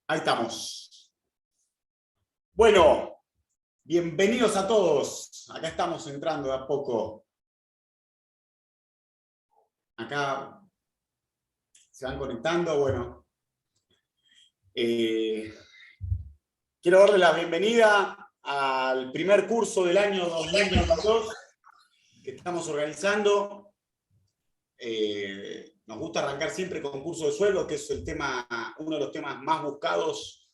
Ahí estamos. Bueno, bienvenidos a todos. Acá estamos entrando de a poco. Acá se van conectando. Bueno, quiero darle la bienvenida al primer curso del año 2022 que estamos organizando. Nos gusta arrancar siempre con curso de sueldo, que es uno de los temas más buscados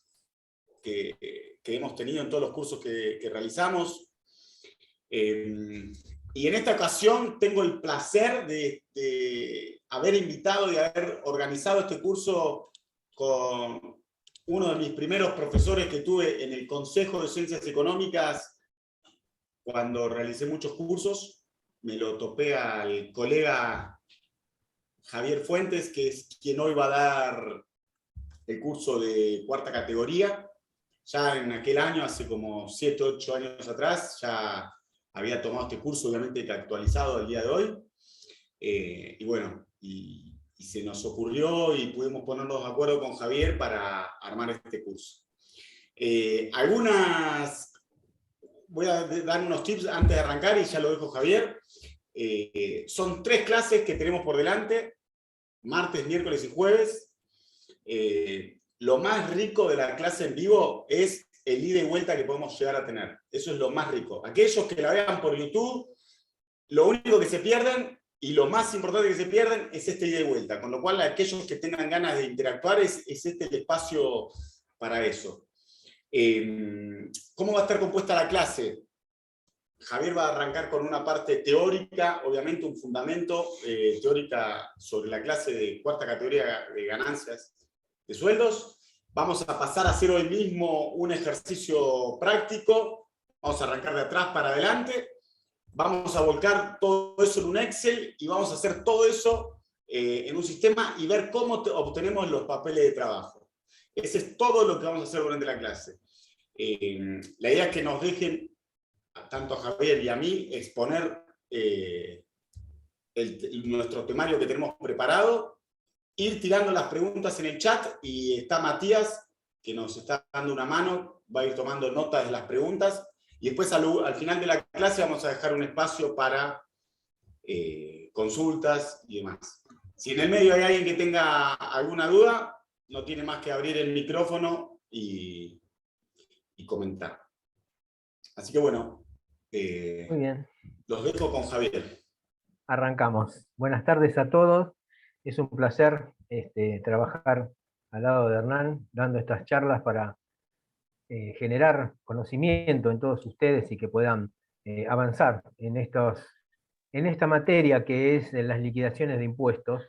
que hemos tenido en todos los cursos que realizamos. Y en esta ocasión tengo el placer de haber invitado y haber organizado este curso con uno de mis primeros profesores que tuve en el Consejo de Ciencias Económicas cuando realicé muchos cursos. Me lo topé al colega Javier Fuentes, que es quien hoy va a dar el curso de cuarta categoría. Ya en aquel año, hace como 7, 8 años atrás, ya había tomado este curso, obviamente que actualizado al día de hoy. Y bueno, y se nos ocurrió y pudimos ponernos de acuerdo con Javier para armar este curso. Voy a dar unos tips antes de arrancar y ya lo dejo Javier. Son 3 clases que tenemos por delante, martes, miércoles y jueves. Lo más rico de la clase en vivo es el ida y vuelta que podemos llegar a tener. Eso es lo más rico. Aquellos que la vean por YouTube, lo único que se pierden y lo más importante que se pierden es este ida y vuelta. Con lo cual, aquellos que tengan ganas de interactuar, es este el espacio para eso. ¿Cómo va a estar compuesta la clase? Javier va a arrancar con una parte teórica, obviamente un fundamento teórica sobre la clase de cuarta categoría de ganancias de sueldos. Vamos a pasar a hacer hoy mismo un ejercicio práctico. Vamos a arrancar de atrás para adelante. Vamos a volcar todo eso en un Excel y vamos a hacer todo eso en un sistema y ver cómo obtenemos los papeles de trabajo. Ese es todo lo que vamos a hacer durante la clase. La idea es que nos dejen, tanto a Javier y a mí, exponer nuestro temario que tenemos preparado, ir tirando las preguntas en el chat, y está Matías, que nos está dando una mano, va a ir tomando notas de las preguntas, y después al final de la clase vamos a dejar un espacio para consultas y demás. Si en el medio hay alguien que tenga alguna duda, no tiene más que abrir el micrófono y comentar. Así que bueno, muy bien. Los dejo con Javier. Arrancamos. Buenas tardes a todos. Es un placer trabajar al lado de Hernán, dando estas charlas para generar conocimiento en todos ustedes y que puedan avanzar en esta materia que es las liquidaciones de impuestos,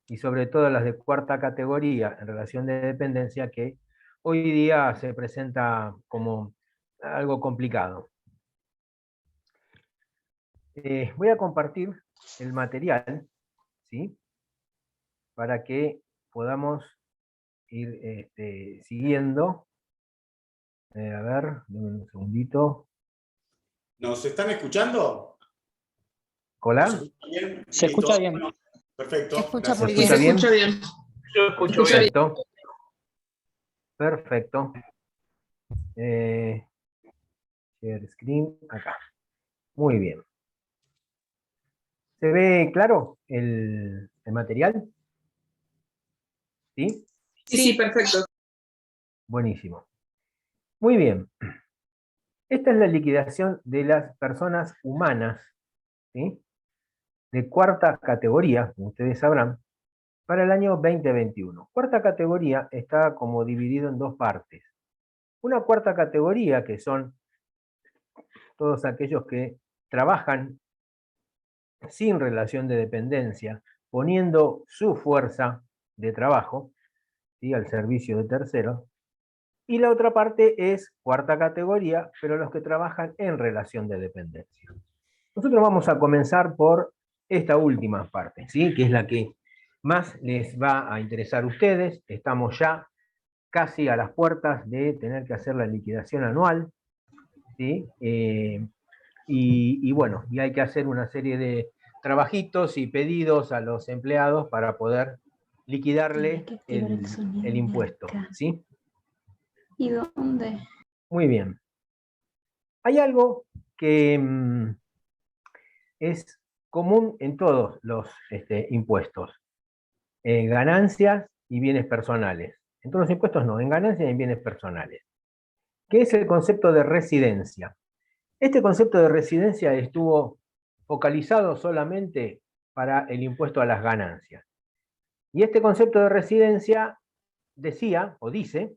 y sobre todo las de cuarta categoría en relación de dependencia, que hoy día se presenta como algo complicado. Voy a compartir el material, ¿sí? Para que podamos ir siguiendo. A ver, denme un segundito. ¿Nos están escuchando? ¿Hola? ¿Se escucha bien? Se escucha bien. Bueno, perfecto. Se escucha Gracias. muy bien. ¿Se escucha bien? Yo escucho bien. Perfecto. Perfecto. Share screen, acá. Muy bien. ¿Se ve claro el material? ¿Sí? Sí, perfecto. Buenísimo. Muy bien. Esta es la liquidación de las personas humanas, ¿sí? De cuarta categoría, como ustedes sabrán, para el año 2021. Cuarta categoría está como dividido en 2 partes. Una cuarta categoría, que son todos aquellos que trabajan sin relación de dependencia, poniendo su fuerza de trabajo, ¿sí?, al servicio de terceros. Y la otra parte es cuarta categoría, pero los que trabajan en relación de dependencia. Nosotros vamos a comenzar por esta última parte, ¿sí?, que es la que más les va a interesar a ustedes. Estamos ya casi a las puertas de tener que hacer la liquidación anual, ¿sí? Y bueno, y hay que hacer una serie de trabajitos y pedidos a los empleados para poder liquidarle el impuesto, ¿sí? ¿Y dónde? Muy bien. Hay algo que es común en todos los impuestos. Ganancias y bienes personales. En todos los impuestos no, en ganancias y en bienes personales. ¿Qué es el concepto de residencia? Este concepto de residencia estuvo focalizado solamente para el impuesto a las ganancias. Y este concepto de residencia decía, o dice,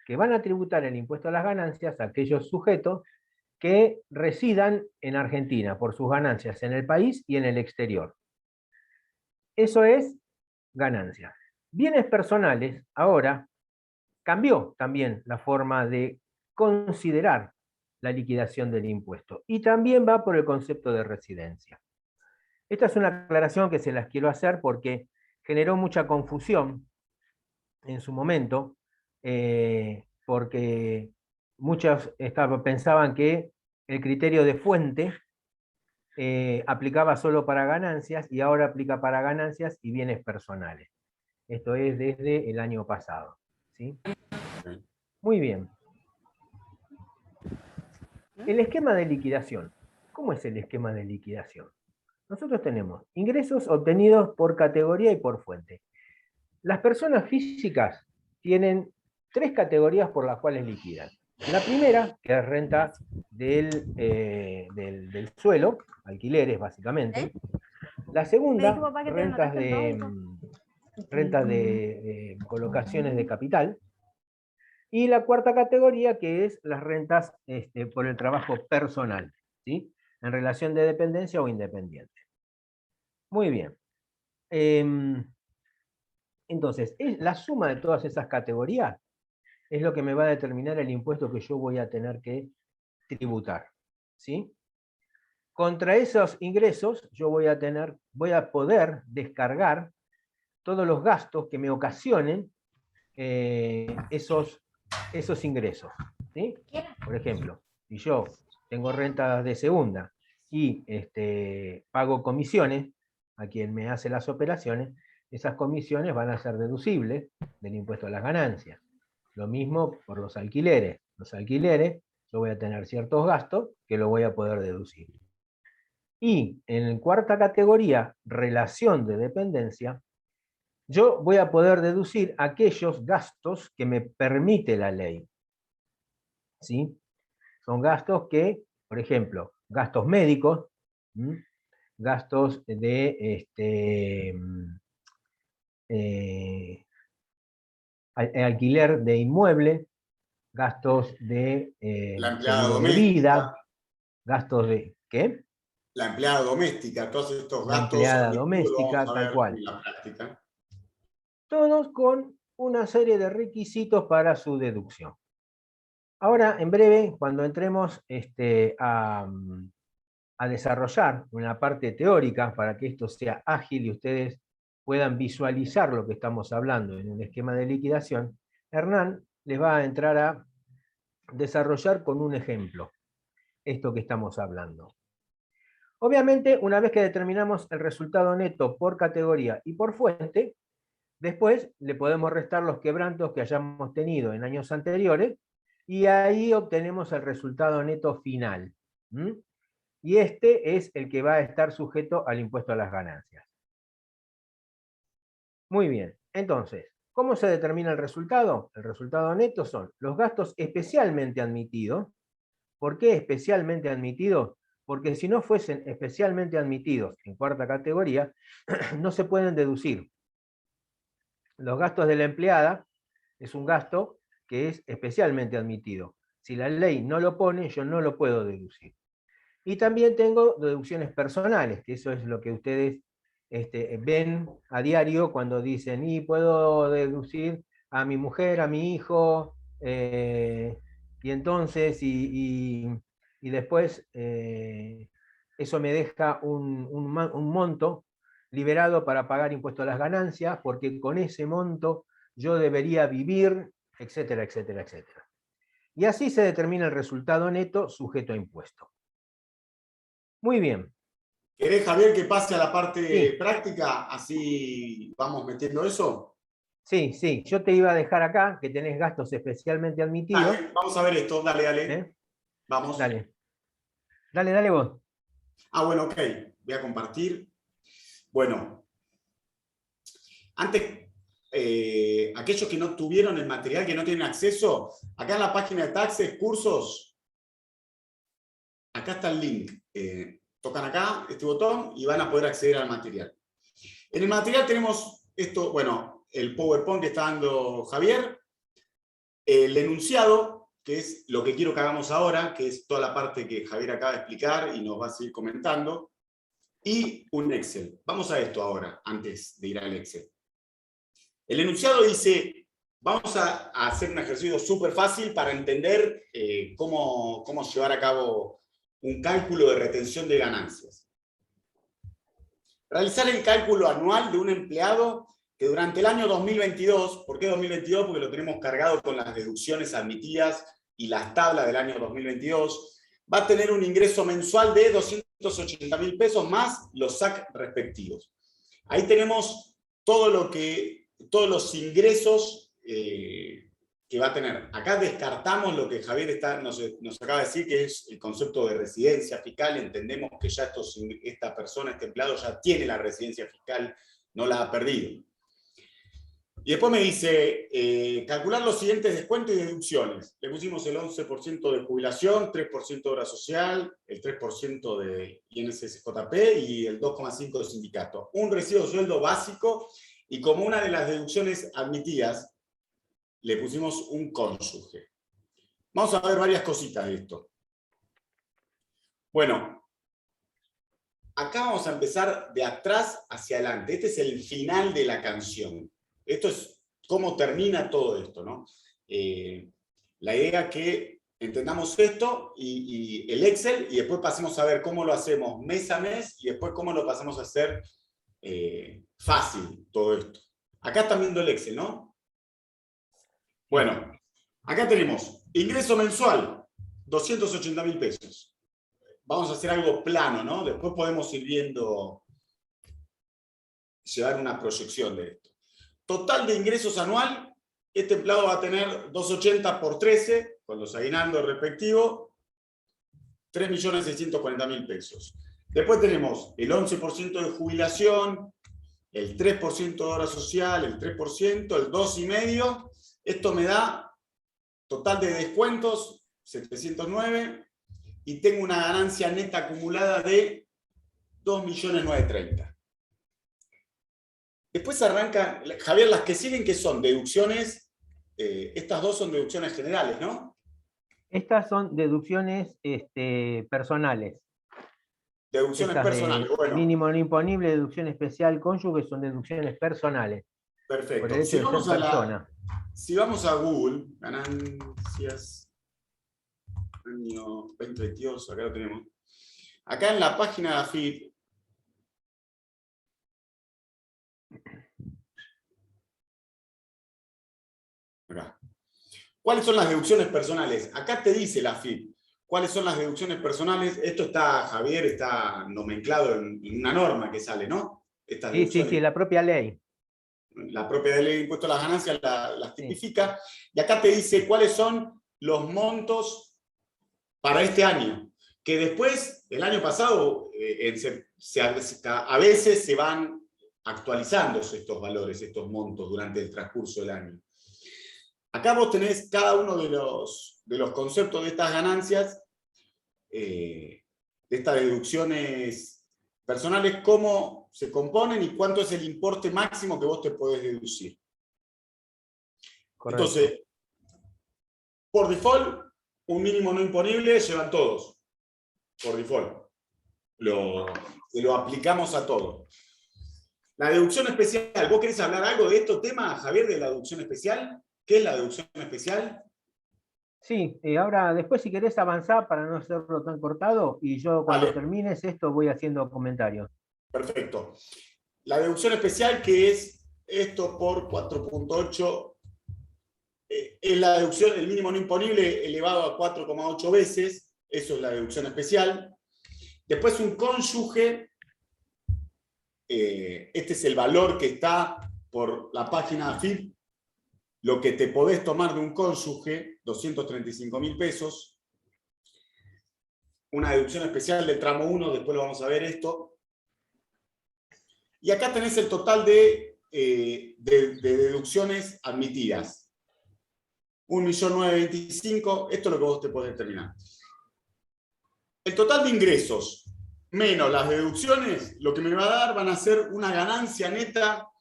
que van a tributar el impuesto a las ganancias a aquellos sujetos que residan en Argentina por sus ganancias en el país y en el exterior. Eso es ganancias. Bienes personales, ahora, cambió también la forma de considerar la liquidación del impuesto. Y también va por el concepto de residencia. Esta es una aclaración que se las quiero hacer porque generó mucha confusión en su momento, porque muchos pensaban que el criterio de fuente aplicaba solo para ganancias y ahora aplica para ganancias y bienes personales. Esto es desde el año pasado. ¿Sí? Muy bien. El esquema de liquidación. ¿Cómo es el esquema de liquidación? Nosotros tenemos ingresos obtenidos por categoría y por fuente. Las personas físicas tienen 3 categorías por las cuales liquidan. La primera, que es renta del suelo, alquileres básicamente. La segunda, rentas de colocaciones de capital. Y la cuarta categoría, que es las rentas por el trabajo personal, ¿sí? En relación de dependencia o independiente. Muy bien. Entonces, la suma de todas esas categorías es lo que me va a determinar el impuesto que yo voy a tener que tributar. ¿Sí? Contra esos ingresos yo voy a poder descargar todos los gastos que me ocasionen esos ingresos. ¿Sí? Por ejemplo, si yo tengo rentas de segunda y pago comisiones a quien me hace las operaciones, esas comisiones van a ser deducibles del impuesto a las ganancias. Lo mismo por los alquileres. Los alquileres, yo voy a tener ciertos gastos que lo voy a poder deducir. Y en cuarta categoría, relación de dependencia, yo voy a poder deducir aquellos gastos que me permite la ley. ¿Sí? Son gastos que, por ejemplo, gastos médicos, gastos de alquiler de inmueble, gastos de La empleada seguro de doméstica. vida, gastos de... ¿Qué? La empleada doméstica, todos estos La gastos empleada admitidos lo doméstica, vamos a tal ver cual. en la práctica. Todos con una serie de requisitos para su deducción. Ahora, en breve, cuando entremos a desarrollar una parte teórica para que esto sea ágil y ustedes puedan visualizar lo que estamos hablando en un esquema de liquidación, Hernán les va a entrar a desarrollar con un ejemplo esto que estamos hablando. Obviamente, una vez que determinamos el resultado neto por categoría y por fuente, después le podemos restar los quebrantos que hayamos tenido en años anteriores y ahí obtenemos el resultado neto final. Y este es el que va a estar sujeto al impuesto a las ganancias. Muy bien, entonces, ¿cómo se determina el resultado? El resultado neto son los gastos especialmente admitidos. ¿Por qué especialmente admitidos? Porque si no fuesen especialmente admitidos en cuarta categoría, no se pueden deducir. Los gastos de la empleada es un gasto que es especialmente admitido. Si la ley no lo pone, yo no lo puedo deducir. Y también tengo deducciones personales, que eso es lo que ustedes ven a diario cuando dicen, y puedo deducir a mi mujer, a mi hijo, y entonces, y después eso me deja un monto liberado para pagar impuesto a las ganancias, porque con ese monto yo debería vivir, etcétera, etcétera, etcétera. Y así se determina el resultado neto sujeto a impuesto. Muy bien. ¿Querés, Javier, que pase a la parte Sí. práctica? Así vamos metiendo eso. Sí, sí, yo te iba a dejar acá, que tenés gastos especialmente admitidos. Dale, vamos a ver esto, dale, dale. ¿Eh? Vamos. Dale. Dale vos. Bueno, ok, voy a compartir. Bueno, antes, aquellos que no tuvieron el material, que no tienen acceso, acá en la página de Taxes, cursos, acá está el link. Tocan acá, este botón, y van a poder acceder al material. En el material tenemos esto, bueno, el PowerPoint que está dando Javier, el enunciado, que es lo que quiero que hagamos ahora, que es toda la parte que Javier acaba de explicar y nos va a seguir comentando, y un Excel. Vamos a esto ahora, antes de ir al Excel. El enunciado dice, vamos a hacer un ejercicio súper fácil para entender cómo llevar a cabo un cálculo de retención de ganancias. Realizar el cálculo anual de un empleado que durante el año 2022, ¿por qué 2022? Porque lo tenemos cargado con las deducciones admitidas y las tablas del año 2022, va a tener un ingreso mensual de 280.000 pesos más los SAC respectivos. Ahí tenemos todos los ingresos que va a tener. Acá descartamos lo que Javier nos acaba de decir, que es el concepto de residencia fiscal. Entendemos que ya esta persona, este empleado, ya tiene la residencia fiscal, no la ha perdido. Y después me dice, calcular los siguientes descuentos y deducciones. Le pusimos el 11% de jubilación, 3% de obra social, el 3% de INSS-JP y el 2,5% de sindicato. Un recibo de sueldo básico y como una de las deducciones admitidas, le pusimos un cónyuge. Vamos a ver varias cositas de esto. Bueno, acá vamos a empezar de atrás hacia adelante. Este es el final de la canción. Esto es cómo termina todo esto, ¿no? La idea es que entendamos esto y el Excel, y después pasemos a ver cómo lo hacemos mes a mes, y después cómo lo pasamos a hacer fácil todo esto. Acá están viendo el Excel, ¿no? Bueno, acá tenemos ingreso mensual, 280.000 pesos. Vamos a hacer algo plano, ¿no? Después podemos ir viendo, llevar una proyección de esto. Total de ingresos anual, este empleado va a tener 280 por 13, con los aguinaldos respectivos, 3.640.000 pesos. Después tenemos el 11% de jubilación, el 3% de obra social, el 3%, el 2,5%. Esto me da total de descuentos, 709, y tengo una ganancia neta acumulada de 2.930.000. Después arranca, Javier, las que siguen, que son deducciones, estas dos son deducciones generales, ¿no? Estas son deducciones personales. Deducciones Estas personales, bueno. Mínimo no imponible, deducción especial, cónyuge, son deducciones personales. Perfecto. Por el hecho de ser persona. Si vamos a Google, ganancias, año 2022, acá lo tenemos. Acá en la página de AFIP, acá. ¿Cuáles son las deducciones personales? Acá te dice la AFIP. ¿Cuáles son las deducciones personales? Esto está, Javier, está nomenclado en una norma que sale, ¿no? Sí, la propia ley. La propia ley de impuesto a las ganancias las tipifica. Y acá te dice cuáles son los montos para este año. Que después, el año pasado, a veces se van actualizando estos valores, estos montos durante el transcurso del año. Acá vos tenés cada uno de los conceptos de estas ganancias, de estas deducciones personales, cómo se componen y cuánto es el importe máximo que vos te podés deducir. Correcto. Entonces, por default, un mínimo no imponible llevan todos. Por default. Lo aplicamos a todo. La deducción especial. ¿Vos querés hablar algo de este tema, Javier, de la deducción especial? ¿Qué es la deducción especial? Sí, ahora después si querés avanzar para no hacerlo tan cortado, y yo cuando termines esto voy haciendo comentarios. Perfecto. La deducción especial, que es esto por 4.8, es la deducción, el mínimo no imponible elevado a 4,8 veces, eso es la deducción especial. Después un cónyuge, este es el valor que está por la página AFIP, lo que te podés tomar de un cónyuge, 235.000 pesos. Una deducción especial del tramo 1, después lo vamos a ver esto. Y acá tenés el total de deducciones admitidas. 1.925.000, esto es lo que vos te podés determinar. El total de ingresos menos las deducciones, lo que me va a dar van a ser una ganancia neta,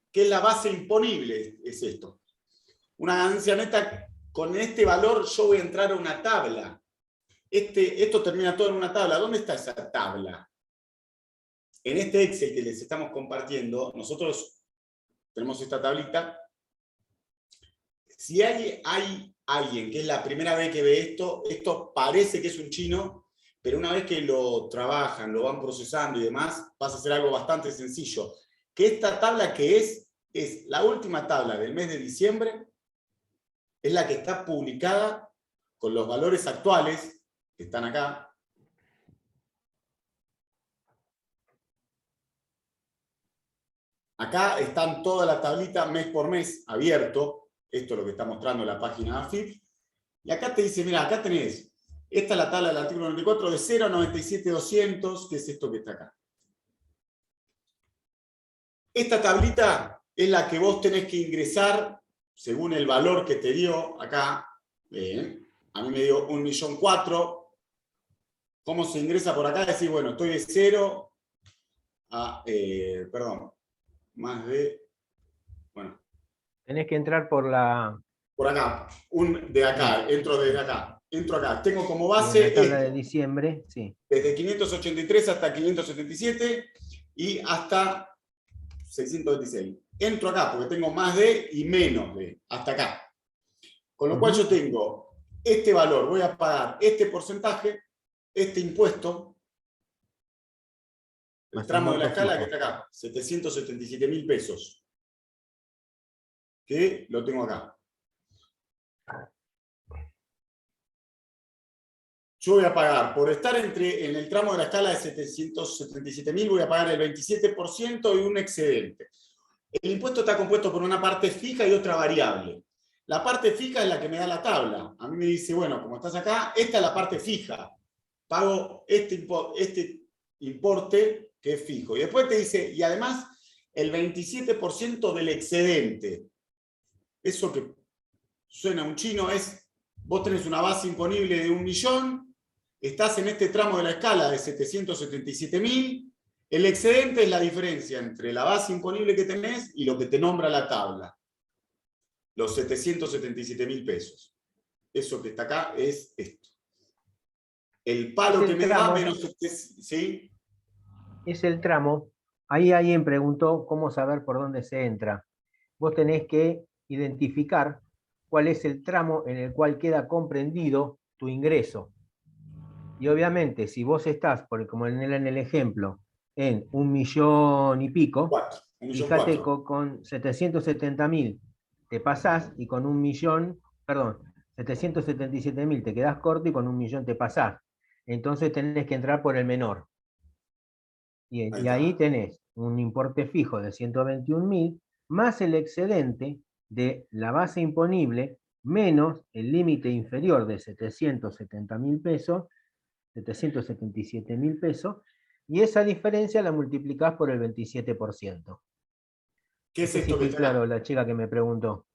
que es la base imponible, es esto. Una ganancia neta, con este valor yo voy a entrar a una tabla. Esto termina todo en una tabla. ¿Dónde está esa tabla? En este Excel que les estamos compartiendo, nosotros tenemos esta tablita. Si hay alguien que es la primera vez que ve esto parece que es un chino, pero una vez que lo trabajan, lo van procesando y demás, pasa a ser algo bastante sencillo. Que esta tabla que es la última tabla del mes de diciembre, es la que está publicada con los valores actuales, que están acá. Acá están toda la tablita mes por mes abierto. Esto es lo que está mostrando la página de AFIP. Y acá te dice, mira, acá tenés, esta es la tabla del artículo 94, de 0 a 97.200, que es esto que está acá. Esta tablita es la que vos tenés que ingresar según el valor que te dio acá. A mí me dio 1.400.000. ¿Cómo se ingresa por acá? Decir, bueno, estoy de 0 a, más de, bueno. Tenés que entrar por la... Por acá, de acá, entro desde acá. Entro acá, tengo como base la tabla de diciembre, sí. Desde 583 hasta 577 y hasta 626. Entro acá porque tengo más de y menos de, hasta acá. Con lo cual yo tengo este valor, voy a pagar este porcentaje, este impuesto, el tramo de la escala que está acá, 777.000 pesos. Que lo tengo acá. Yo voy a pagar, por estar en el tramo de la escala de 777.000, voy a pagar el 27% y un excedente. El impuesto está compuesto por una parte fija y otra variable. La parte fija es la que me da la tabla. A mí me dice, bueno, como estás acá, esta es la parte fija. Pago este importe que es fijo. Y después te dice, y además, el 27% del excedente. Eso que suena un chino es, vos tenés una base imponible de 1 millón, estás en este tramo de la escala de 777.000, el excedente es la diferencia entre la base imponible que tenés y lo que te nombra la tabla. Los 777.000 pesos. Eso que está acá es esto. El palo que me da menos... ¿Sí? Es el tramo. Ahí alguien preguntó cómo saber por dónde se entra. Vos tenés que identificar cuál es el tramo en el cual queda comprendido tu ingreso. Y obviamente, si vos estás, como en el ejemplo, en 1 millón y pico, fíjate con 770.000 te pasás y con 777.000 te quedás corto y con 1 millón te pasás. Entonces tenés que entrar por el menor. Y ahí tenés un importe fijo de 121.000 más el excedente de la base imponible menos el límite inferior de 770.000 pesos, 777.000 pesos, y esa diferencia la multiplicás por el 27%. ¿Qué es esto que claro, la chica que me preguntó.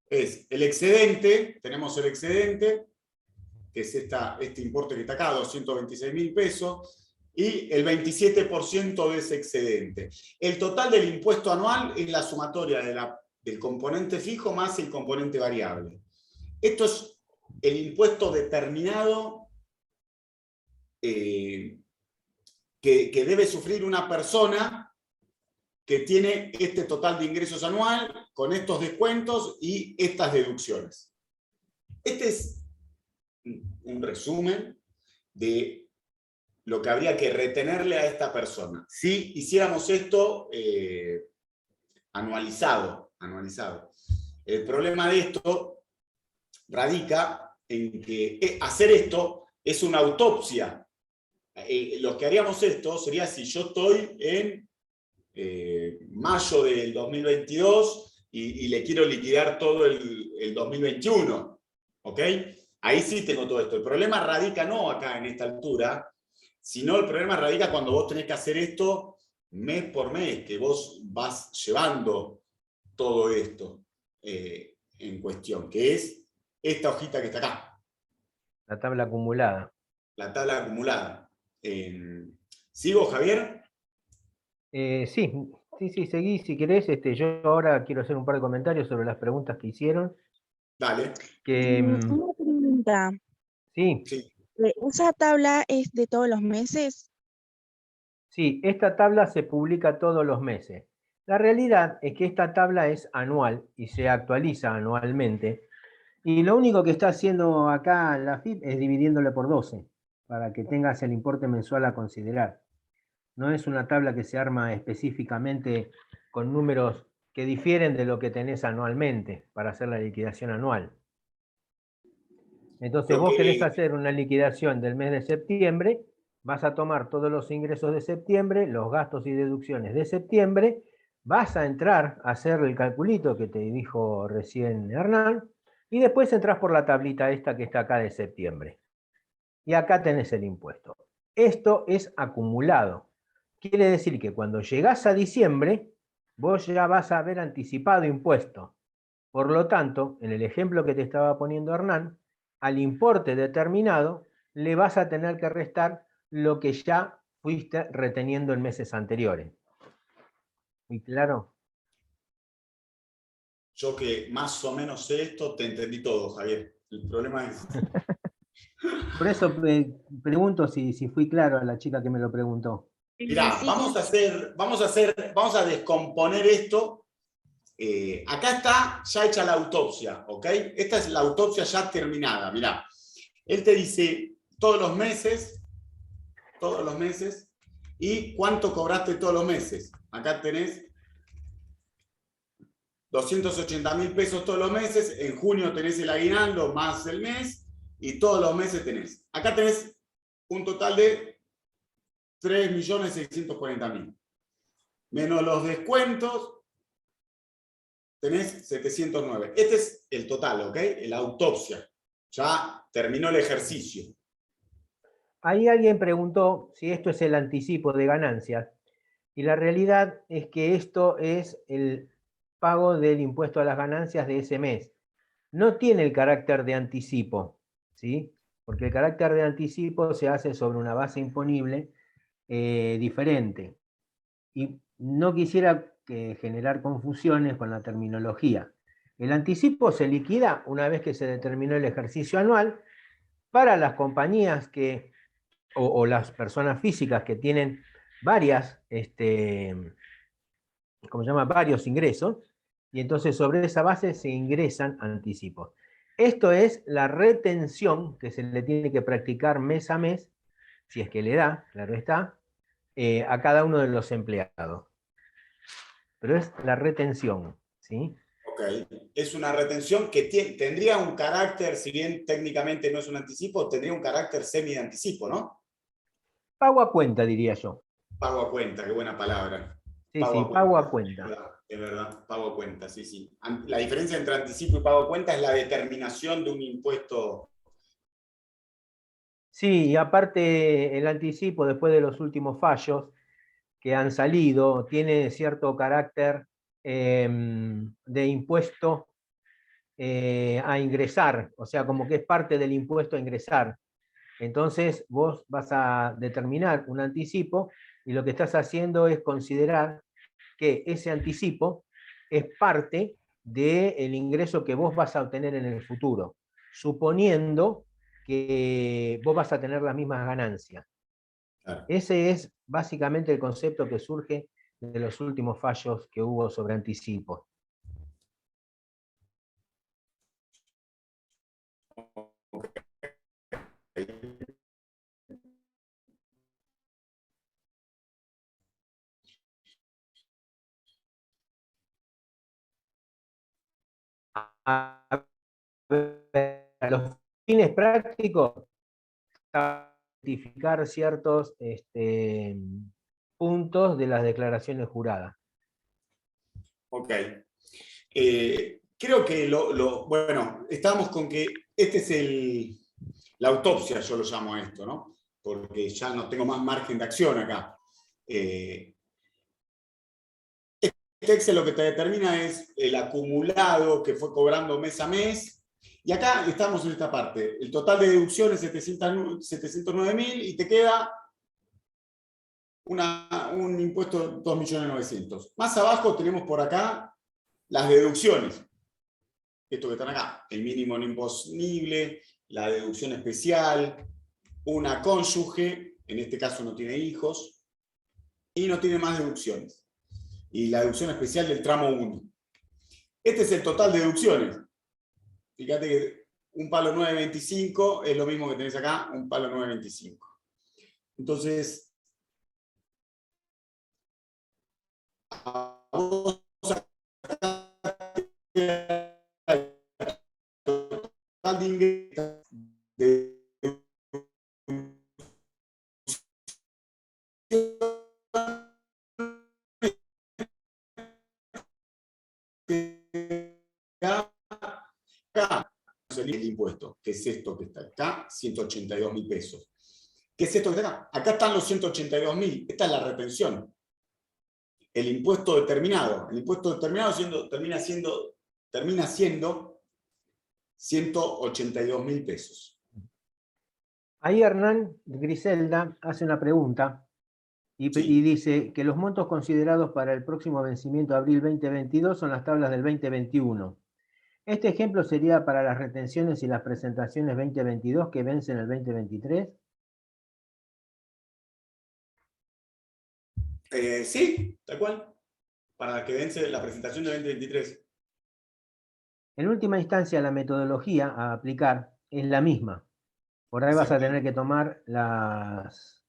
Es el excedente, tenemos el excedente, que es este importe que está acá, 226.000 pesos, y el 27% de ese excedente. El total del impuesto anual es la sumatoria del componente fijo más el componente variable. Esto es el impuesto determinado que debe sufrir una persona que tiene este total de ingresos anual, con estos descuentos y estas deducciones. Este es un resumen de lo que habría que retenerle a esta persona. Si hiciéramos esto anualizado. El problema de esto radica en que hacer esto es una autopsia. Lo que haríamos esto sería si yo estoy en mayo del 2022 y le quiero liquidar todo el 2021. ¿Ok? Ahí sí tengo todo esto. El problema radica no acá en esta altura, sino el problema radica cuando vos tenés que hacer esto mes por mes, que vos vas llevando todo esto en cuestión, que es esta hojita que está acá. La tabla acumulada. La tabla acumulada. ¿Sigo, Javier? Sí, seguí si querés. Yo ahora quiero hacer un par de comentarios sobre las preguntas que hicieron. Dale. Una pregunta. Sí, Sí. ¿Esa tabla es de todos los meses? sí, esta tabla se publica todos los meses. La realidad es que esta tabla es anual y se actualiza anualmente. Y lo único que está haciendo acá la AFIP es dividiéndole por 12, para que tengas el importe mensual a considerar. No es una tabla que se arma específicamente con números que difieren de lo que tenés anualmente para hacer la liquidación anual. Entonces vos querés hacer una liquidación del mes de septiembre, vas a tomar todos los ingresos de septiembre, los gastos y deducciones de septiembre, vas a entrar a hacer el calculito que te dijo recién Hernán, y después entras por la tablita esta que está acá de septiembre. Y acá tenés el impuesto. Esto es acumulado. Quiere decir que cuando llegás a diciembre, vos ya vas a haber anticipado impuesto. Por lo tanto, en el ejemplo que te estaba poniendo Hernán, al importe determinado le vas a tener que restar lo que ya fuiste reteniendo en meses anteriores. ¿Muy claro? Yo que más o menos sé esto, te entendí todo, Javier. El problema es... Por eso pregunto si fui claro a la chica que me lo preguntó. Mirá, Sí, vamos a descomponer esto. Acá está ya hecha la autopsia, ¿ok? Esta es la autopsia ya terminada, mirá. Él te dice todos los meses, y cuánto cobraste todos los meses. Acá tenés 280.000 pesos todos los meses, en junio tenés el aguinaldo más el mes, y todos los meses tenés. Acá tenés un total de 3.640.000. Menos los descuentos, tenés 709. Este es el total, ¿ok? La autopsia. Ya terminó el ejercicio. Ahí alguien preguntó si esto es el anticipo de ganancias. Y la realidad es que esto es el pago del impuesto a las ganancias de ese mes. No tiene el carácter de anticipo, ¿sí? Porque el carácter de anticipo se hace sobre una base imponible diferente. Y no quisiera generar confusiones con la terminología. El anticipo se liquida una vez que se determinó el ejercicio anual para las compañías que, o las personas físicas que tienen varias, ¿cómo se llama? Varios ingresos, y entonces sobre esa base se ingresan anticipos. Esto es la retención que se le tiene que practicar mes a mes, si es que le da, claro está, a cada uno de los empleados. Pero es la retención, ¿sí? Ok. Es una retención que tendría un carácter, si bien técnicamente no es un anticipo, tendría un carácter semi de anticipo, ¿no? Pago a cuenta, diría yo. Pago a cuenta, qué buena palabra. Sí, pago a cuenta. Es verdad, pago a cuenta, sí, sí. La diferencia entre anticipo y pago a cuenta es la determinación de un impuesto. Sí, y aparte el anticipo, después de los últimos fallos que han salido, tiene cierto carácter de impuesto a ingresar, o sea, como que es parte del impuesto a ingresar. Entonces vos vas a determinar un anticipo y lo que estás haciendo es considerar que ese anticipo es parte del ingreso que vos vas a obtener en el futuro, suponiendo que vos vas a tener las mismas ganancias. Claro. Ese es básicamente el concepto que surge de los últimos fallos que hubo sobre anticipos. A los fines prácticos, identificar ciertos puntos de las declaraciones juradas. Ok. Creo que bueno, estamos con que este es la autopsia, yo lo llamo a esto, ¿no? Porque ya no tengo más margen de acción acá. Este Excel lo que te determina es el acumulado que fue cobrando mes a mes. Y acá estamos en esta parte. El total de deducciones es 709.000 y te queda un impuesto de 2.900.000. Más abajo tenemos por acá las deducciones. Esto que están acá, el mínimo no imponible, la deducción especial, una cónyuge, en este caso no tiene hijos, y no tiene más deducciones. Y la deducción especial del tramo 1. Este es el total de deducciones. Fíjate que un palo 9.25 es lo mismo que tenés acá, un palo 9.25. Entonces, a vos total de ingresos de acá el impuesto, que es esto que está acá, 182.000 pesos. ¿Qué es esto que está acá? Acá están los 182.000, esta es la retención. El impuesto determinado. El impuesto determinado termina siendo 182.000 pesos. Ahí Hernán Griselda hace una pregunta y Sí. dice que los montos considerados para el próximo vencimiento de abril 2022 son las tablas del 2021. ¿Este ejemplo sería para las retenciones y las presentaciones 2022 que vencen el 2023? Sí, tal cual. Para que vence la presentación de 2023. En última instancia, la metodología a aplicar es la misma. Por ahí vas a tener que tomar las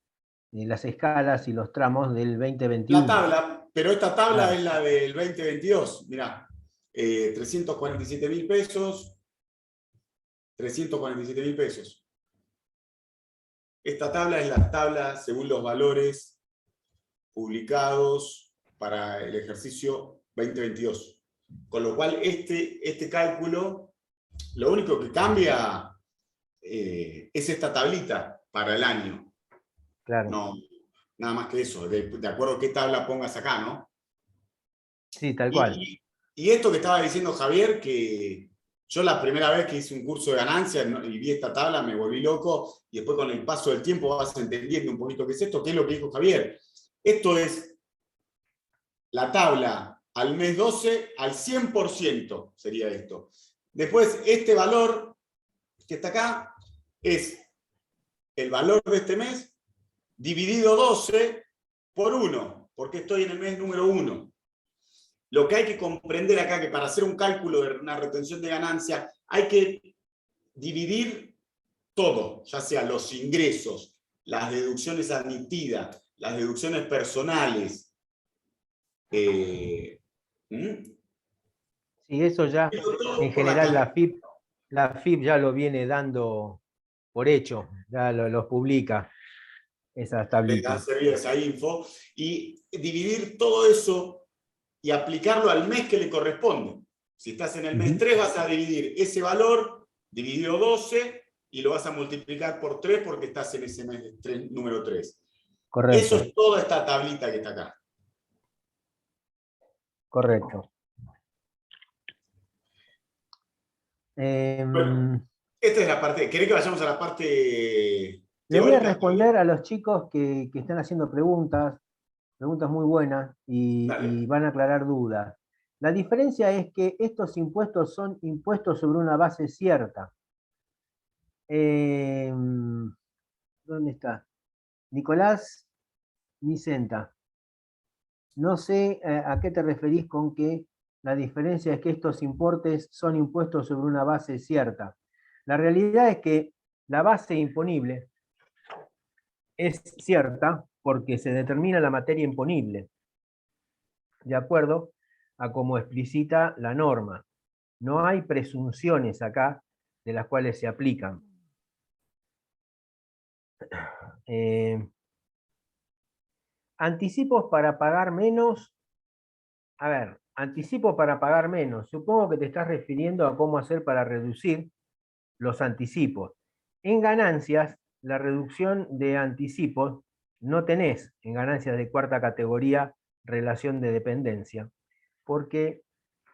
escalas y los tramos del 2021. La tabla, pero esta tabla Claro. es la del 2022. Mirá, 347.000 pesos, 347.000 pesos. Esta tabla es la tabla según los valores publicados para el ejercicio 2022. Con lo cual, este cálculo, lo único que cambia es esta tablita para el año. Claro. No, nada más que eso, de acuerdo a qué tabla pongas acá, ¿no? Sí, tal cual. Y esto que estaba diciendo Javier, que yo la primera vez que hice un curso de ganancias y vi esta tabla me volví loco, y después con el paso del tiempo vas entendiendo un poquito qué es esto, qué es lo que dijo Javier. Esto es la tabla al mes 12 al 100% sería esto. Después este valor que está acá es el valor de este mes dividido 12 por 1, porque estoy en el mes número 1. Lo que hay que comprender acá, que para hacer un cálculo de una retención de ganancia, hay que dividir todo, ya sea los ingresos, las deducciones admitidas, las deducciones personales. Sí, eso ya, en general, la FIP ya lo viene dando por hecho, ya los publica, esas Les da tablitas. servir esa info, y dividir todo eso y aplicarlo al mes que le corresponde. Si estás en el mes 3, vas a dividir ese valor dividido 12 y lo vas a multiplicar por 3 porque estás en ese mes número 3. Correcto. Eso es toda esta tablita que está acá. Correcto. Bueno, esta es la parte. ¿Querés que vayamos a la parte teórica? Le voy a responder a los chicos que están haciendo preguntas muy buenas y van a aclarar dudas. La diferencia es que estos impuestos son impuestos sobre una base cierta. ¿Dónde está? Nicolás Vicenta. No sé a qué te referís con que la diferencia es que estos importes son impuestos sobre una base cierta. La realidad es que la base imponible es cierta porque se determina la materia imponible, de acuerdo a cómo explicita la norma. No hay presunciones acá de las cuales se aplican. Anticipos para pagar menos. A ver, anticipo para pagar menos. Supongo que te estás refiriendo a cómo hacer para reducir los anticipos. En ganancias, la reducción de anticipos no tenés en ganancias de cuarta categoría relación de dependencia, porque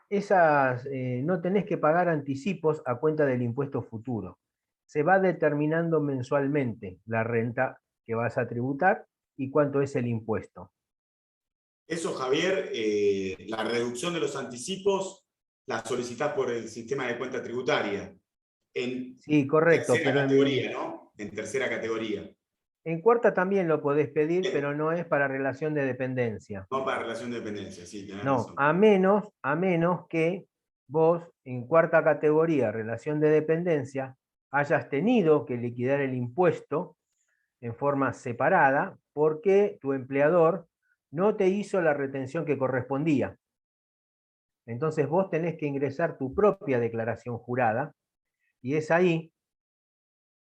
no tenés que pagar anticipos a cuenta del impuesto futuro. Se va determinando mensualmente la renta que vas a tributar y cuánto es el impuesto. Eso, Javier, la reducción de los anticipos la solicitás por el sistema de cuenta tributaria. En Sí, correcto. tercera Pero categoría, ¿no? En tercera categoría. en cuarta también lo podés pedir, pero no es para relación de dependencia. No para relación de dependencia, sí, tenés No, razón. a menos que vos en cuarta categoría, relación de dependencia, hayas tenido que liquidar el impuesto en forma separada porque tu empleador no te hizo la retención que correspondía. Entonces vos tenés que ingresar tu propia declaración jurada y es ahí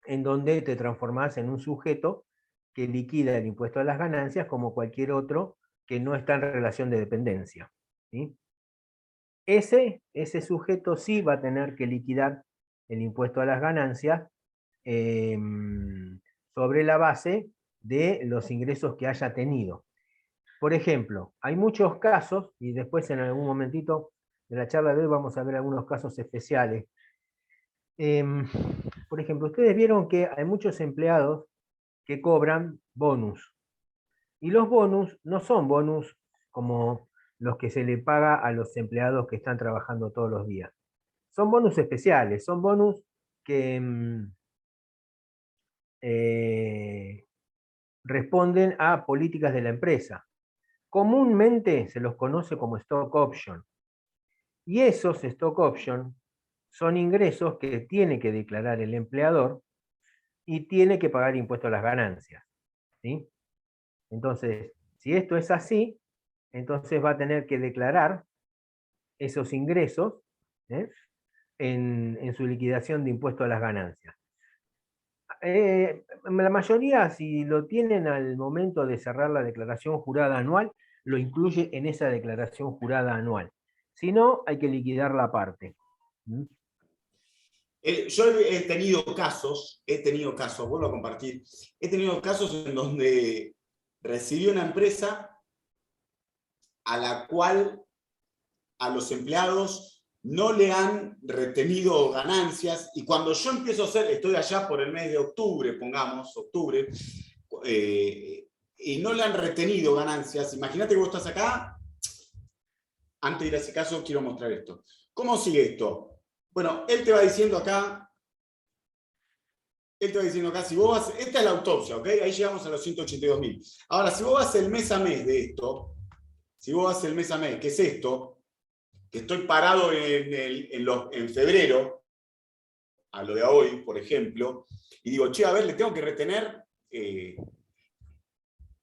en donde te transformás en un sujeto que liquida el impuesto a las ganancias como cualquier otro que no está en relación de dependencia, ¿sí? Ese sujeto sí va a tener que liquidar el impuesto a las ganancias sobre la base de los ingresos que haya tenido. Por ejemplo, hay muchos casos, y después en algún momentito de la charla de hoy vamos a ver algunos casos especiales. Por ejemplo, ustedes vieron que hay muchos empleados que cobran bonus. Y los bonus no son bonus como los que se le paga a los empleados que están trabajando todos los días. Son bonus especiales, son bonus que responden a políticas de la empresa. Comúnmente se los conoce como stock option. Y esos stock option son ingresos que tiene que declarar el empleador y tiene que pagar impuesto a las ganancias, ¿sí? Entonces, si esto es así, entonces va a tener que declarar esos ingresos en su liquidación de impuesto a las ganancias. La mayoría, si lo tienen al momento de cerrar la declaración jurada anual, lo incluye en esa declaración jurada anual. Si no, hay que liquidar la parte. Yo he tenido casos, vuelvo a compartir, he tenido casos en donde recibí una empresa a la cual a los empleados no le han retenido ganancias, y cuando yo empiezo a hacer, estoy allá por el mes de octubre, pongamos, octubre, y no le han retenido ganancias, imagínate que vos estás acá, antes de ir a ese caso quiero mostrar esto. ¿Cómo sigue esto? Bueno, él te va diciendo acá, si vos vas, esta es la autopsia, ¿ok? Ahí llegamos a los 182.000. Ahora, si vos vas el mes a mes de esto, ¿qué es esto? Que estoy parado en febrero, a lo de hoy, por ejemplo, y digo, che, a ver, le tengo que retener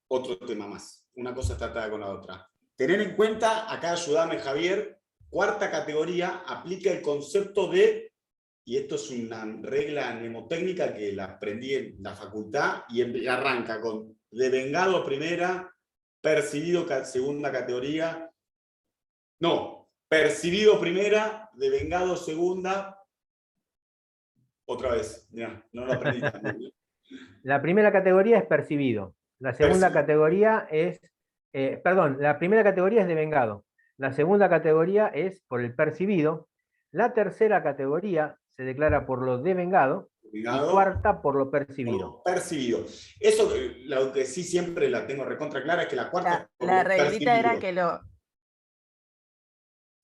otro tema más. Una cosa está atada con la otra. Tener en cuenta, acá ayúdame Javier, cuarta categoría, aplica el concepto de, y esto es una regla mnemotécnica que la aprendí en la facultad, y arranca con devengado primera, percibido segunda categoría, no, percibido primera, devengado segunda, otra vez, mirá, no lo aprendí también. La primera categoría es percibido. La segunda categoría es, la primera categoría es devengado. La segunda categoría es por el percibido. La tercera categoría se declara por lo devengado. Y cuarta por lo percibido. Eso, lo que sí siempre la tengo recontra clara es que la cuarta... La reglita era que lo...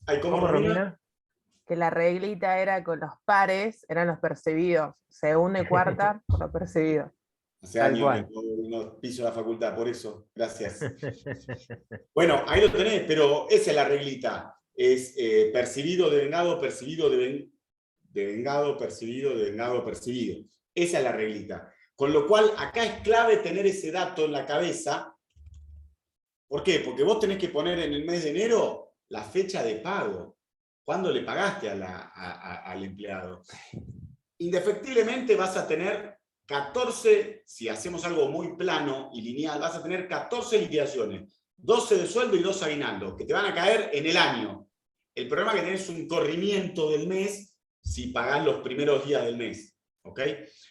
Ay, ¿cómo, Romina? Que la reglita era con los pares, eran los percibidos. Segunda y cuarta por lo percibido. Hace años que no piso la facultad, por eso. Gracias. Bueno, ahí lo tenés, pero esa es la reglita. Es percibido, devengado, percibido, devengado, percibido, devengado, percibido. Esa es la reglita. Con lo cual, acá es clave tener ese dato en la cabeza. ¿Por qué? Porque vos tenés que poner en el mes de enero la fecha de pago. ¿Cuándo le pagaste al empleado? Indefectiblemente vas a tener 14, si hacemos algo muy plano y lineal, vas a tener 14 liquidaciones, 12 de sueldo y 2 aguinaldos, que te van a caer en el año. El problema es que tenés un corrimiento del mes si pagás los primeros días del mes. ¿Ok?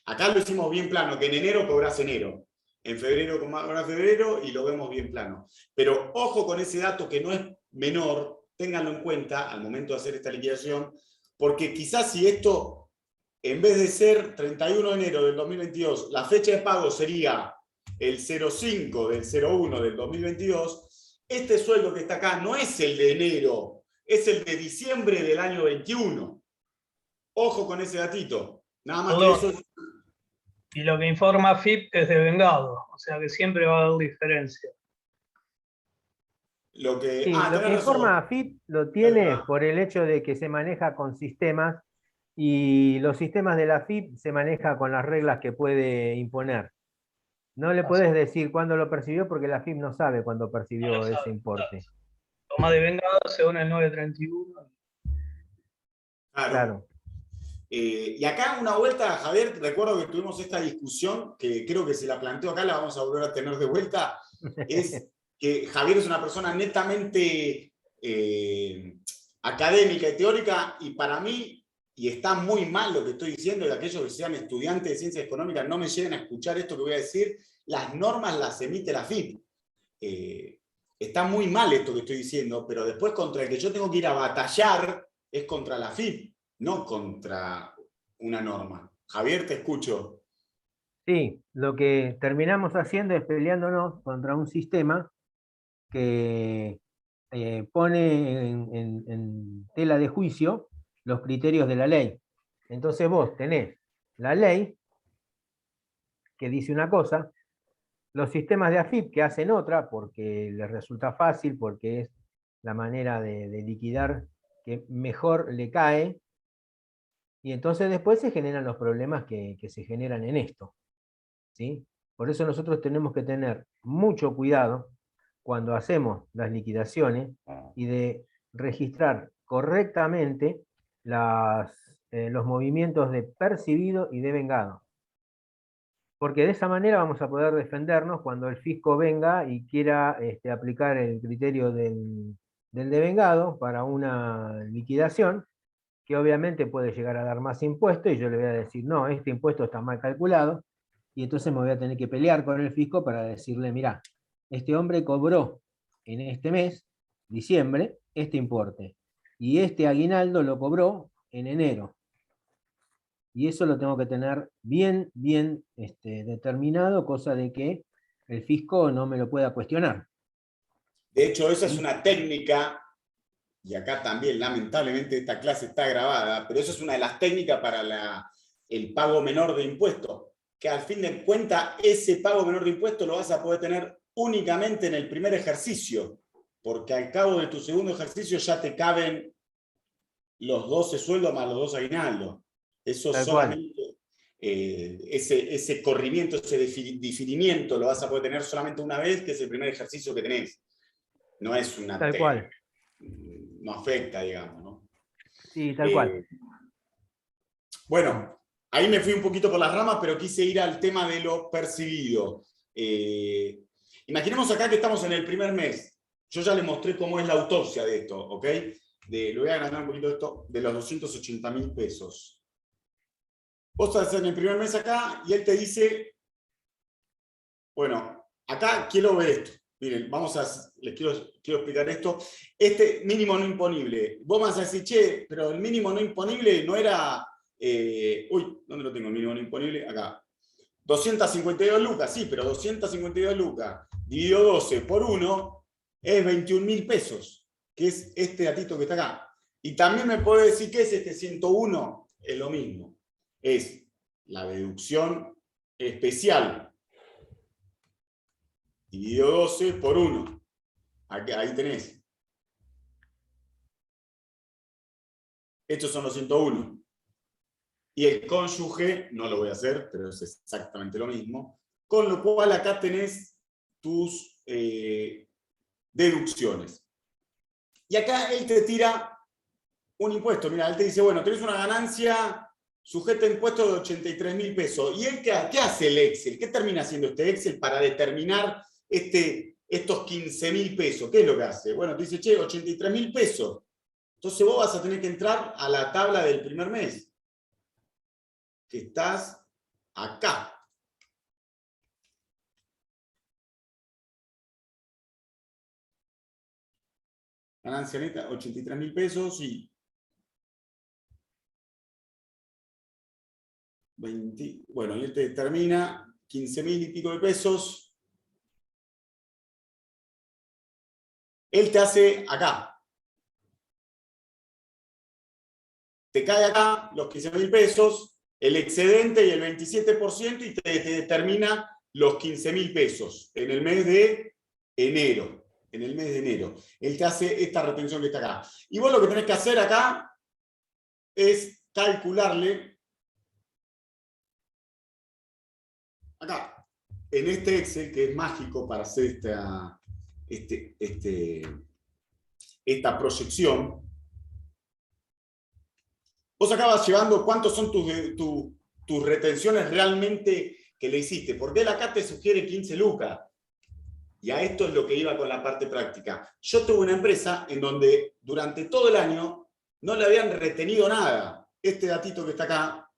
Acá lo hicimos bien plano, que en enero cobras enero, en febrero cobras febrero y lo vemos bien plano. Pero ojo con ese dato que no es menor, ténganlo en cuenta al momento de hacer esta liquidación, porque quizás si esto, en vez de ser 31 de enero del 2022, la fecha de pago sería el 05 del 01 del 2022, este sueldo que está acá no es el de enero, es el de diciembre del año 21. Ojo con ese datito. Nada más que eso. Y lo que informa AFIP es devengado, o sea que siempre va a haber diferencia. Lo que, Sí, lo que informa AFIP lo tiene por el hecho de que se maneja con sistemas y los sistemas de la AFIP se maneja con las reglas que puede imponer. No le podés decir cuándo lo percibió porque la AFIP no sabe cuándo percibió ese importe. Toma devengado según el 931. Claro. Y acá una vuelta, Javier, recuerdo que tuvimos esta discusión, que creo que se la planteó acá, la vamos a volver a tener de vuelta, es que Javier es una persona netamente académica y teórica, y para mí, y está muy mal lo que estoy diciendo, y aquellos que sean estudiantes de ciencias económicas no me lleguen a escuchar esto que voy a decir, las normas las emite la AFIP. Está muy mal esto que estoy diciendo, pero después contra el que yo tengo que ir a batallar es contra la AFIP, no contra una norma. Javier, te escucho. Sí, lo que terminamos haciendo es peleándonos contra un sistema que pone en tela de juicio los criterios de la ley. Entonces vos tenés la ley que dice una cosa, los sistemas de AFIP que hacen otra, porque les resulta fácil, porque es la manera de liquidar que mejor le cae, y entonces después se generan los problemas que se generan en esto, ¿sí? Por eso nosotros tenemos que tener mucho cuidado cuando hacemos las liquidaciones y de registrar correctamente los movimientos de percibido y devengado. Porque de esa manera vamos a poder defendernos cuando el fisco venga y quiera aplicar el criterio del devengado para una liquidación, que obviamente puede llegar a dar más impuesto, y yo le voy a decir, no, este impuesto está mal calculado, y entonces me voy a tener que pelear con el fisco para decirle, mirá, este hombre cobró en este mes, diciembre, este importe, y este aguinaldo lo cobró en enero. Y eso lo tengo que tener bien determinado, cosa de que el fisco no me lo pueda cuestionar. De hecho, esa es una técnica, y acá también lamentablemente esta clase está grabada, pero eso es una de las técnicas para el pago menor de impuestos, que al fin de cuentas ese pago menor de impuestos lo vas a poder tener únicamente en el primer ejercicio, porque al cabo de tu segundo ejercicio ya te caben los 12 sueldos más los 2 aguinaldos. Eso solamente, ese corrimiento, ese diferimiento lo vas a poder tener solamente una vez, que es el primer ejercicio que tenés. No es una tal cual. No afecta, digamos, ¿no? Sí, tal cual. Bueno, ahí me fui un poquito por las ramas, pero quise ir al tema de lo percibido. Imaginemos acá que estamos en el primer mes. Yo ya le mostré cómo es la autopsia de esto, ¿ok? Le voy a agrandar un poquito esto, de los 280.000 pesos. Vos estás en el primer mes acá y él te dice, bueno, acá quiero ver esto. Miren, les quiero explicar esto. Este mínimo no imponible. Vos vas a decir, che, pero el mínimo no imponible no era... ¿dónde lo tengo el mínimo no imponible? Acá. 252 lucas, sí, pero 252 lucas dividido 12 por 1 es 21.000 pesos, que es este datito que está acá. Y también me puede decir que es este 101, es lo mismo. Es la deducción especial dividido 12 por 1. Ahí tenés. Estos son los 101. Y el cónyuge, no lo voy a hacer, pero es exactamente lo mismo. Con lo cual acá tenés tus deducciones. Y acá él te tira un impuesto. Mira, él te dice, bueno, tenés una ganancia sujeta a impuestos de 83.000 pesos. ¿Y él qué hace el Excel? ¿Qué termina haciendo este Excel para determinar estos 15.000 pesos? ¿Qué es lo que hace? Bueno, te dice, che, 83.000 pesos. Entonces vos vas a tener que entrar a la tabla del primer mes, que estás acá. Ganancia neta, 83.000 pesos y 20, bueno, y él te determina 15.000 y pico de pesos. Él te hace acá. Te cae acá los 15.000 pesos, el excedente y el 27% y te determina los 15.000 pesos en el mes de enero. En el mes de enero. Él te hace esta retención que está acá. Y vos lo que tenés que hacer acá es calcularle acá, en este Excel, que es mágico para hacer esta proyección. Vos acá vas llevando cuántos son tus retenciones realmente que le hiciste. Porque él acá te sugiere 15 lucas. Y a esto es lo que iba con la parte práctica. Yo tuve una empresa en donde durante todo el año no le habían retenido nada. Este datito que está acá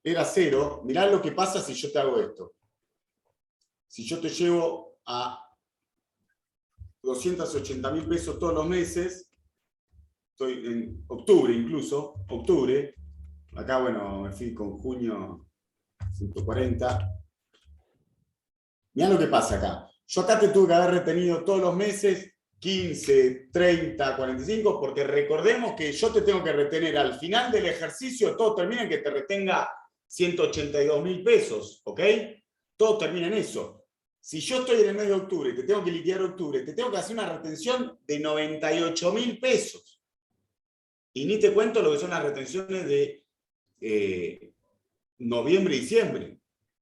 era 0. Mirá lo que pasa si yo te hago esto. Si yo te llevo a 280.000 pesos todos los meses, estoy en octubre incluso, octubre, acá bueno, me fui con junio 140. Mirá lo que pasa acá. Yo acá te tuve que haber retenido todos los meses 15, 30, 45, porque recordemos que yo te tengo que retener al final del ejercicio, todo termina en que te retenga 182.000 pesos, ¿ok? Todo termina en eso. Si yo estoy en el mes de octubre y te tengo que liquidar octubre, te tengo que hacer una retención de 98.000 pesos. Y ni te cuento lo que son las retenciones de noviembre y diciembre.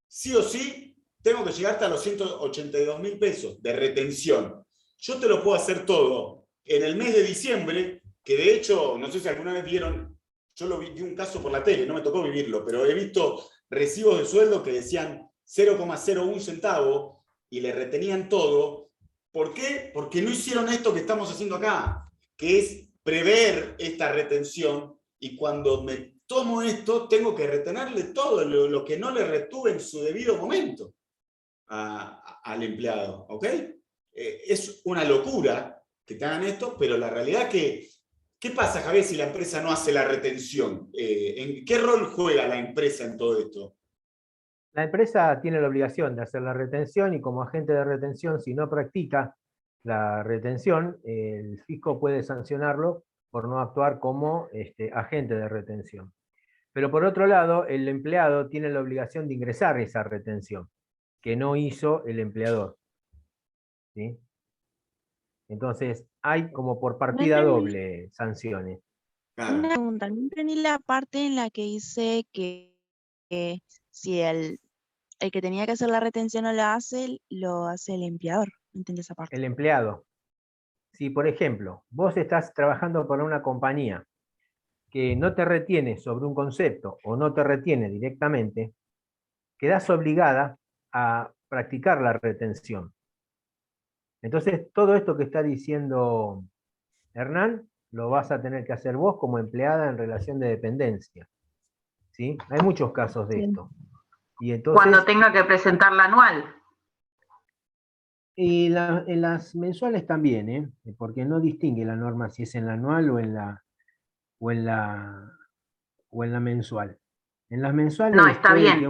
Sí o sí, tengo que llegar hasta los 182.000 pesos de retención. Yo te lo puedo hacer todo en el mes de diciembre, que de hecho, no sé si alguna vez vieron, yo lo vi un caso por la tele, no me tocó vivirlo, pero he visto recibos de sueldo que decían 0,01 centavo y le retenían todo. ¿Por qué? Porque no hicieron esto que estamos haciendo acá, que es prever esta retención, y cuando me tomo esto, tengo que retenerle todo lo que no le retuve en su debido momento al empleado, ¿ok? Es una locura que te hagan esto, pero la realidad que, ¿qué pasa, Javier, si la empresa no hace la retención? ¿En qué rol juega la empresa en todo esto? La empresa tiene la obligación de hacer la retención y como agente de retención, si no practica la retención, el fisco puede sancionarlo por no actuar como agente de retención. Pero por otro lado, el empleado tiene la obligación de ingresar esa retención, que no hizo el empleador. ¿Sí? Entonces, hay como por partida doble sanciones. Claro. Una pregunta, no entendí la parte en la que dice que si el que tenía que hacer la retención no lo hace el empleador. No entendí esa parte. El empleado. Si, por ejemplo, vos estás trabajando para una compañía que no te retiene sobre un concepto o no te retiene directamente, quedás obligada a practicar la retención. Entonces, todo esto que está diciendo Hernán, lo vas a tener que hacer vos como empleada en relación de dependencia. ¿Sí? Hay muchos casos de esto. Y entonces, cuando tenga que presentar la anual. Y en las mensuales también, porque no distingue la norma si es en la anual o en la mensual. En las mensuales... No, está bien.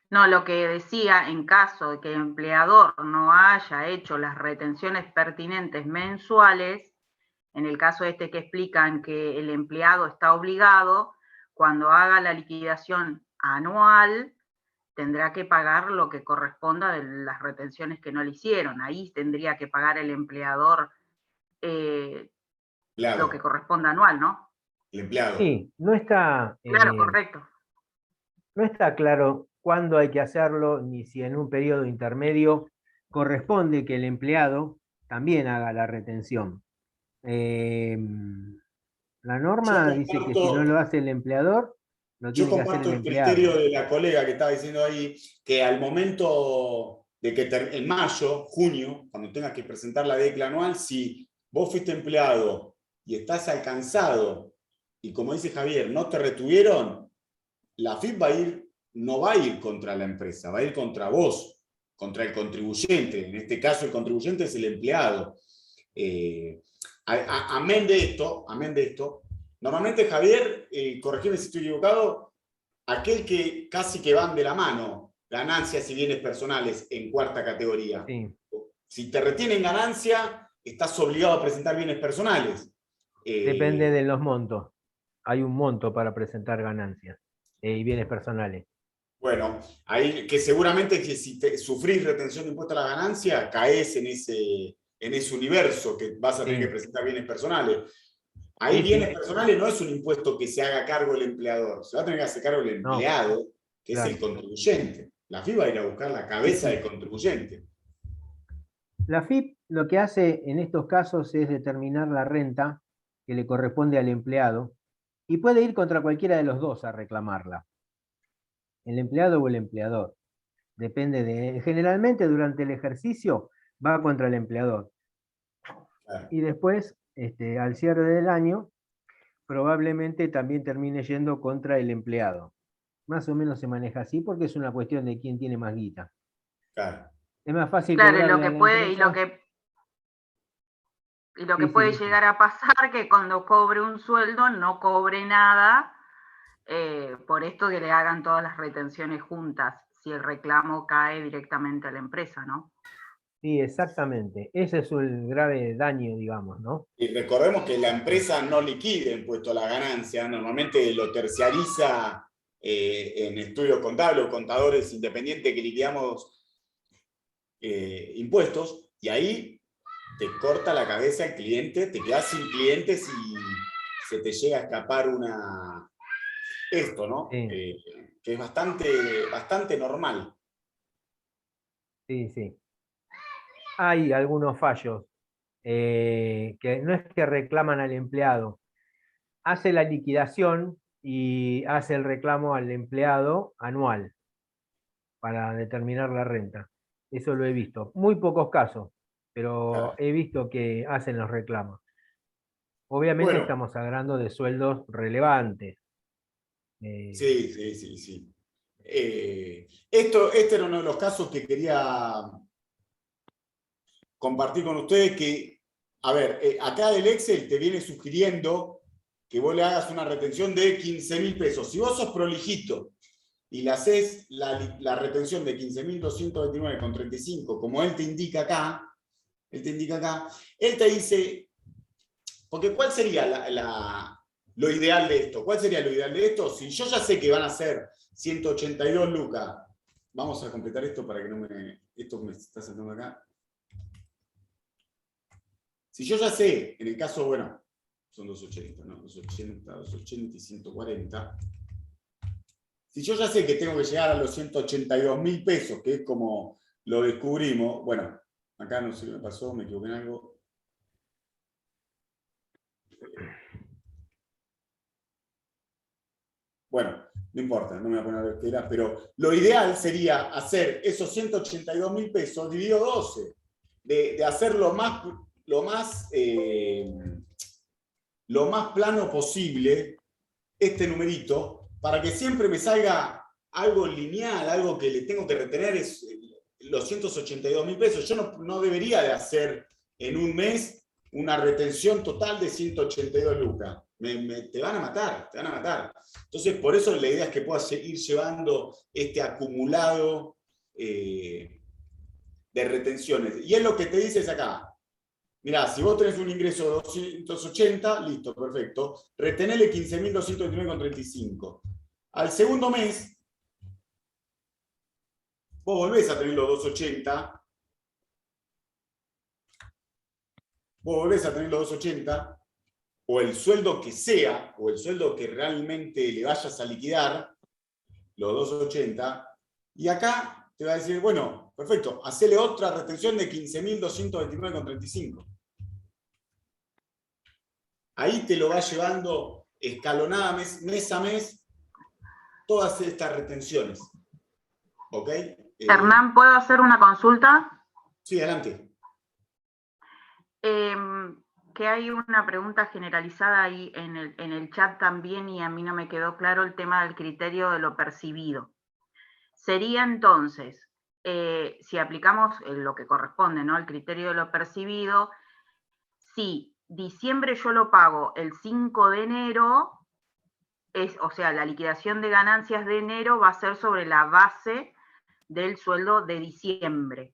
Lo que decía, en caso de que el empleador no haya hecho las retenciones pertinentes mensuales, en el caso que explican que el empleado está obligado, cuando haga la liquidación anual, tendrá que pagar lo que corresponda de las retenciones que no le hicieron. Ahí tendría que pagar el empleador Claro. lo que corresponda anual, ¿no? El empleado. Sí, no está... Claro, correcto. No está claro cuándo hay que hacerlo, ni si en un periodo intermedio corresponde que el empleado también haga la retención. La norma Yo dice que si comparto- no lo hace el empleador, lo Yo tiene que hacer comparto el el empleado. criterio de la colega que estaba diciendo ahí, que al momento de que en mayo, junio, cuando tengas que presentar la DECLA anual, si vos fuiste empleado y estás alcanzado, y como dice Javier, no te retuvieron, la FIP no va a ir contra la empresa, va a ir contra vos, contra el contribuyente. En este caso, el contribuyente es el empleado. Amén de esto, normalmente, Javier, corregime si estoy equivocado, aquel que casi que van de la mano, ganancias y bienes personales en cuarta categoría. Sí. Si te retienen ganancia, estás obligado a presentar bienes personales. Depende de los montos. Hay un monto para presentar ganancias y bienes personales. Bueno, ahí que seguramente que si sufrís retención de impuesto a la ganancia, caes en ese universo que vas a tener Sí. que presentar bienes personales. Ahí Sí, bienes sí. personales no es un impuesto que se haga cargo el empleador, se va a tener que hacer cargo el No, empleado, que claro. es el contribuyente. La FIP va a ir a buscar la cabeza Sí, sí. del contribuyente. La FIP lo que hace en estos casos es determinar la renta que le corresponde al empleado y puede ir contra cualquiera de los dos a reclamarla. El empleado o el empleador. Depende de... Generalmente durante el ejercicio va contra el empleador. Claro. Y después, al cierre del año, probablemente también termine yendo contra el empleado. Más o menos se maneja así porque es una cuestión de quién tiene más guita. Claro. Es más fácil Claro, y cobrarle lo que a la puede, empresa. y lo Sí, que sí, puede Lucy. llegar a pasar que cuando cobre un sueldo no cobre nada, por esto que le hagan todas las retenciones juntas, si el reclamo cae directamente a la empresa, ¿no? Sí, exactamente. Ese es el grave daño, digamos, ¿no? Y recordemos que la empresa no liquida impuesto a la ganancia, normalmente lo terciariza en estudios contables o contadores independientes que liquidamos impuestos, y ahí te corta la cabeza el cliente, te quedas sin clientes y se te llega a escapar esto, ¿no? Sí. Que es bastante normal. Sí, sí. Hay algunos fallos que no es que reclaman al empleado, hace la liquidación y hace el reclamo al empleado anual para determinar la renta. Eso lo he visto. Muy pocos casos, pero Claro. he visto que hacen los reclamos. Obviamente Bueno, estamos hablando de sueldos relevantes. sí. Este era uno de los casos que quería compartir con ustedes que, a ver, acá del Excel te viene sugiriendo que vos le hagas una retención de 15.000 pesos. Si vos sos prolijito y le haces la retención de 15.229,35, como él te indica acá, él te dice, porque ¿cuál sería lo ideal de esto? ¿Cuál sería lo ideal de esto? Si yo ya sé que van a ser 182 lucas, vamos a completar esto para que no esto me está saltando acá. Si yo ya sé, en el caso, bueno, son 280, ¿no? 280 y 140. Si yo ya sé que tengo que llegar a los 182.000 pesos, que es como lo descubrimos, bueno, acá no sé qué me pasó, me equivoqué en algo. Bueno, no importa, no me voy a poner a ver qué era, pero lo ideal sería hacer esos 182.000 pesos dividido 12, de hacer lo más plano posible este numerito, para que siempre me salga algo lineal, algo que le tengo que retener es los 182.000 pesos. Yo no debería de hacer en un mes una retención total de 182 lucas. Te van a matar, te van a matar. Entonces, por eso la idea es que puedas ir llevando este acumulado de retenciones. Y es lo que te dices acá. Mirá, si vos tenés un ingreso de 280, listo, perfecto. Retenele 15.229,35. Al segundo mes, vos volvés a tener los 280. Vos volvés a tener los 280, o el sueldo que sea, o el sueldo que realmente le vayas a liquidar, los 280, y acá te va a decir, bueno, perfecto, hacele otra retención de 15.229,35. ahí te lo va llevando escalonada mes a mes todas estas retenciones. ¿Ok? Hernán, ¿puedo hacer una consulta? Sí, adelante. Que hay una pregunta generalizada ahí en el chat también, y a mí no me quedó claro el tema del criterio de lo percibido. Sería entonces, si aplicamos lo que corresponde, ¿no?, el criterio de lo percibido, si diciembre yo lo pago el 5 de enero, o sea, la liquidación de ganancias de enero va a ser sobre la base del sueldo de diciembre.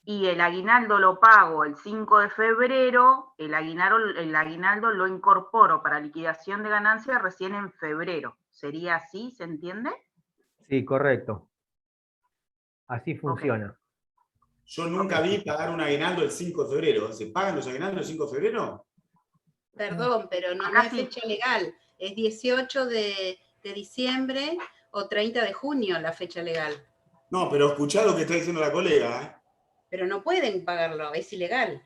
Y el aguinaldo lo pago el 5 de febrero, el aguinaldo lo incorporo para liquidación de ganancias recién en febrero. ¿Sería así? ¿Se entiende? Sí, correcto. Así funciona. Yo nunca vi pagar un aguinaldo el 5 de febrero. ¿Se pagan los aguinaldos el 5 de febrero? Perdón, pero no Acá es sí. fecha legal. Es 18 de diciembre o 30 de junio la fecha legal. No, pero escuchá lo que está diciendo la colega, ¿eh? Pero no pueden pagarlo, es ilegal.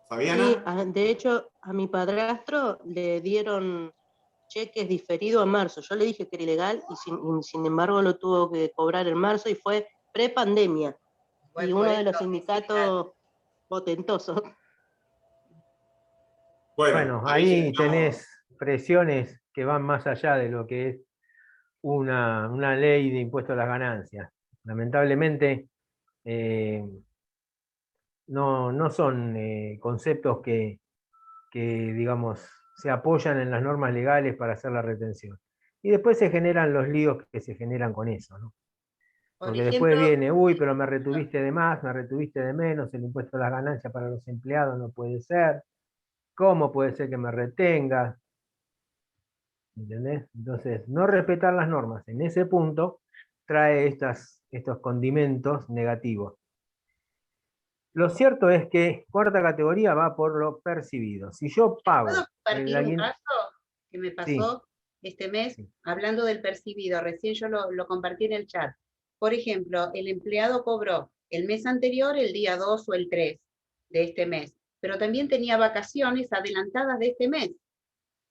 Fabiana. Sí, de hecho, a mi padrastro le dieron cheques diferidos a marzo. Yo le dije que era ilegal y sin embargo lo tuvo que cobrar en marzo y fue prepandemia. Igual Y por uno de eso los es sindicatos potentosos. Bueno, ahí tenés presiones que van más allá de lo que es una ley de impuesto a las ganancias. Lamentablemente, no son conceptos que, digamos, se apoyan en las normas legales para hacer la retención. Y después se generan los líos que se generan con eso, ¿no? Porque después viene, uy, pero me retuviste de más, me retuviste de menos, el impuesto a las ganancias para los empleados no puede ser. ¿Cómo puede ser que me retengas? ¿Entendés? Entonces, no respetar las normas en ese punto trae estos condimentos negativos. Lo cierto es que cuarta categoría va por lo percibido. Si yo pago... ¿Puedo compartir un caso que me pasó este mes? Sí. Hablando del percibido, recién yo lo compartí en el chat. Por ejemplo, el empleado cobró el mes anterior, el día 2 o el 3 de este mes, pero también tenía vacaciones adelantadas de este mes.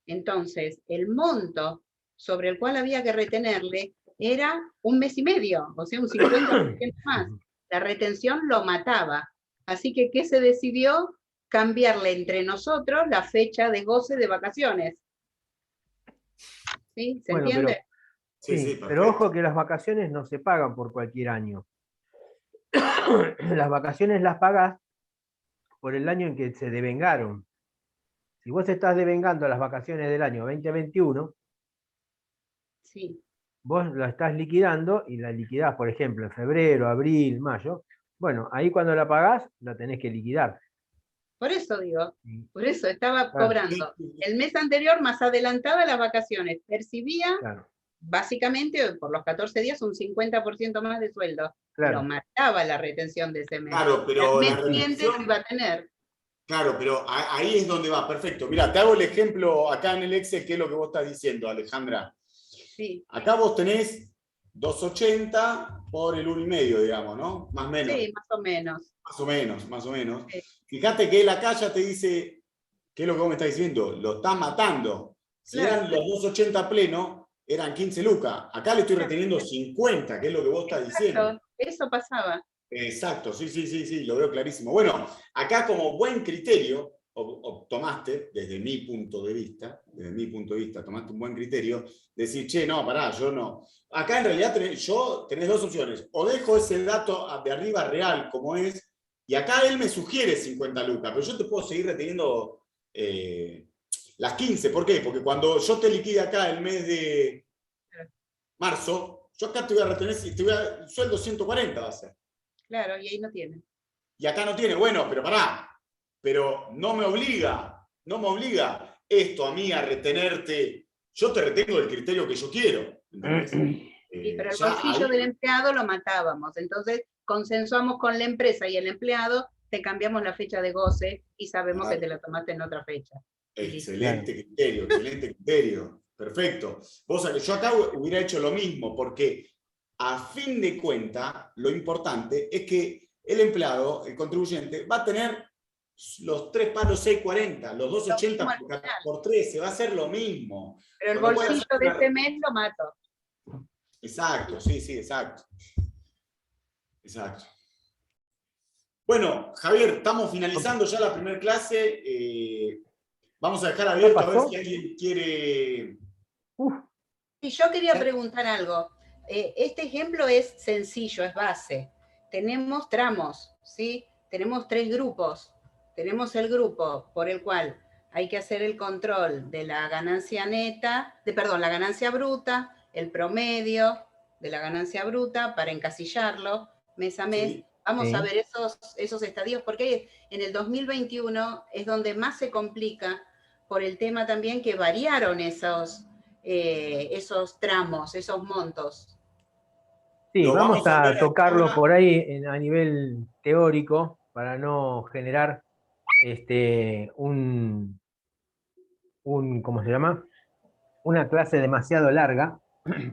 Entonces, el monto sobre el cual había que retenerle era un mes y medio, o sea, un 50% más. La retención lo mataba. Así que, ¿qué se decidió? Cambiarle entre nosotros la fecha de goce de vacaciones. ¿Sí? ¿Se entiende? Pero ojo que las vacaciones no se pagan por cualquier año. Las vacaciones las pagas por el año en que se devengaron. Si vos estás devengando las vacaciones del año 2021, sí, vos la estás liquidando y la liquidás, por ejemplo, en febrero, abril, mayo. Bueno, ahí cuando la pagás, la tenés que liquidar. Por eso digo, por eso estaba cobrando el mes anterior más adelantada las vacaciones. Percibía básicamente por los 14 días un 50% más de sueldo. Lo mataba la retención de ese mes. Claro, pero el mes siguiente lo iba a tener. Claro, pero ahí es donde va, perfecto. Mira, te hago el ejemplo acá en el Excel, que es lo que vos estás diciendo, Alejandra. Sí. Acá vos tenés 280 por el 1,5, digamos, ¿no? Más o menos. Sí, más o menos. Más o menos. Sí. Fíjate que él acá ya te dice, ¿qué es lo que vos me estás diciendo? Lo estás matando. Si eran los 280 pleno, eran 15 lucas. Acá le estoy reteniendo 50, que es lo que vos estás diciendo. Eso pasaba. Exacto, sí, lo veo clarísimo. Bueno, acá como buen criterio, tomaste, desde mi punto de vista, tomaste un buen criterio, decir, che, no, pará, yo no. Acá en realidad tenés dos opciones. O dejo ese dato de arriba real como es, y acá él me sugiere 50 lucas, pero yo te puedo seguir reteniendo las 15. ¿Por qué? Porque cuando yo te liquide acá el mes de marzo, yo acá te voy a retener, el sueldo 140 va a ser. Claro, y ahí no tiene. Y acá no tiene, bueno, pero pará, pero no me obliga esto a mí a retenerte, yo te retengo el criterio que yo quiero. Sí, pero el bolsillo del empleado lo matábamos, entonces consensuamos con la empresa y el empleado, te cambiamos la fecha de goce y sabemos que te la tomaste en otra fecha. Excelente criterio, perfecto. Yo acá hubiera hecho lo mismo, porque a fin de cuentas, lo importante es que el empleado, el contribuyente, va a tener los 3 palos 6.40, los 2.80 Lo mismo al por 3, se va a hacer lo mismo. Pero el Con lo cual, bolsillo de este mes lo mato. Exacto, sí, exacto. Exacto. Bueno, Javier, estamos finalizando ya la primera clase. Vamos a dejar abierto a ver si alguien quiere... Y yo quería preguntar algo. Este ejemplo es sencillo, es base. Tenemos tramos, ¿sí? Tenemos 3 grupos. Tenemos el grupo por el cual hay que hacer el control de la ganancia neta, la ganancia bruta, el promedio de la ganancia bruta para encasillarlo mes a mes. Sí. Vamos a ver esos estadios, porque en el 2021 es donde más se complica por el tema también que variaron esos tramos, esos montos. Sí, vamos a tocarlo acá por ahí a nivel teórico para no generar ¿cómo se llama? Una clase demasiado larga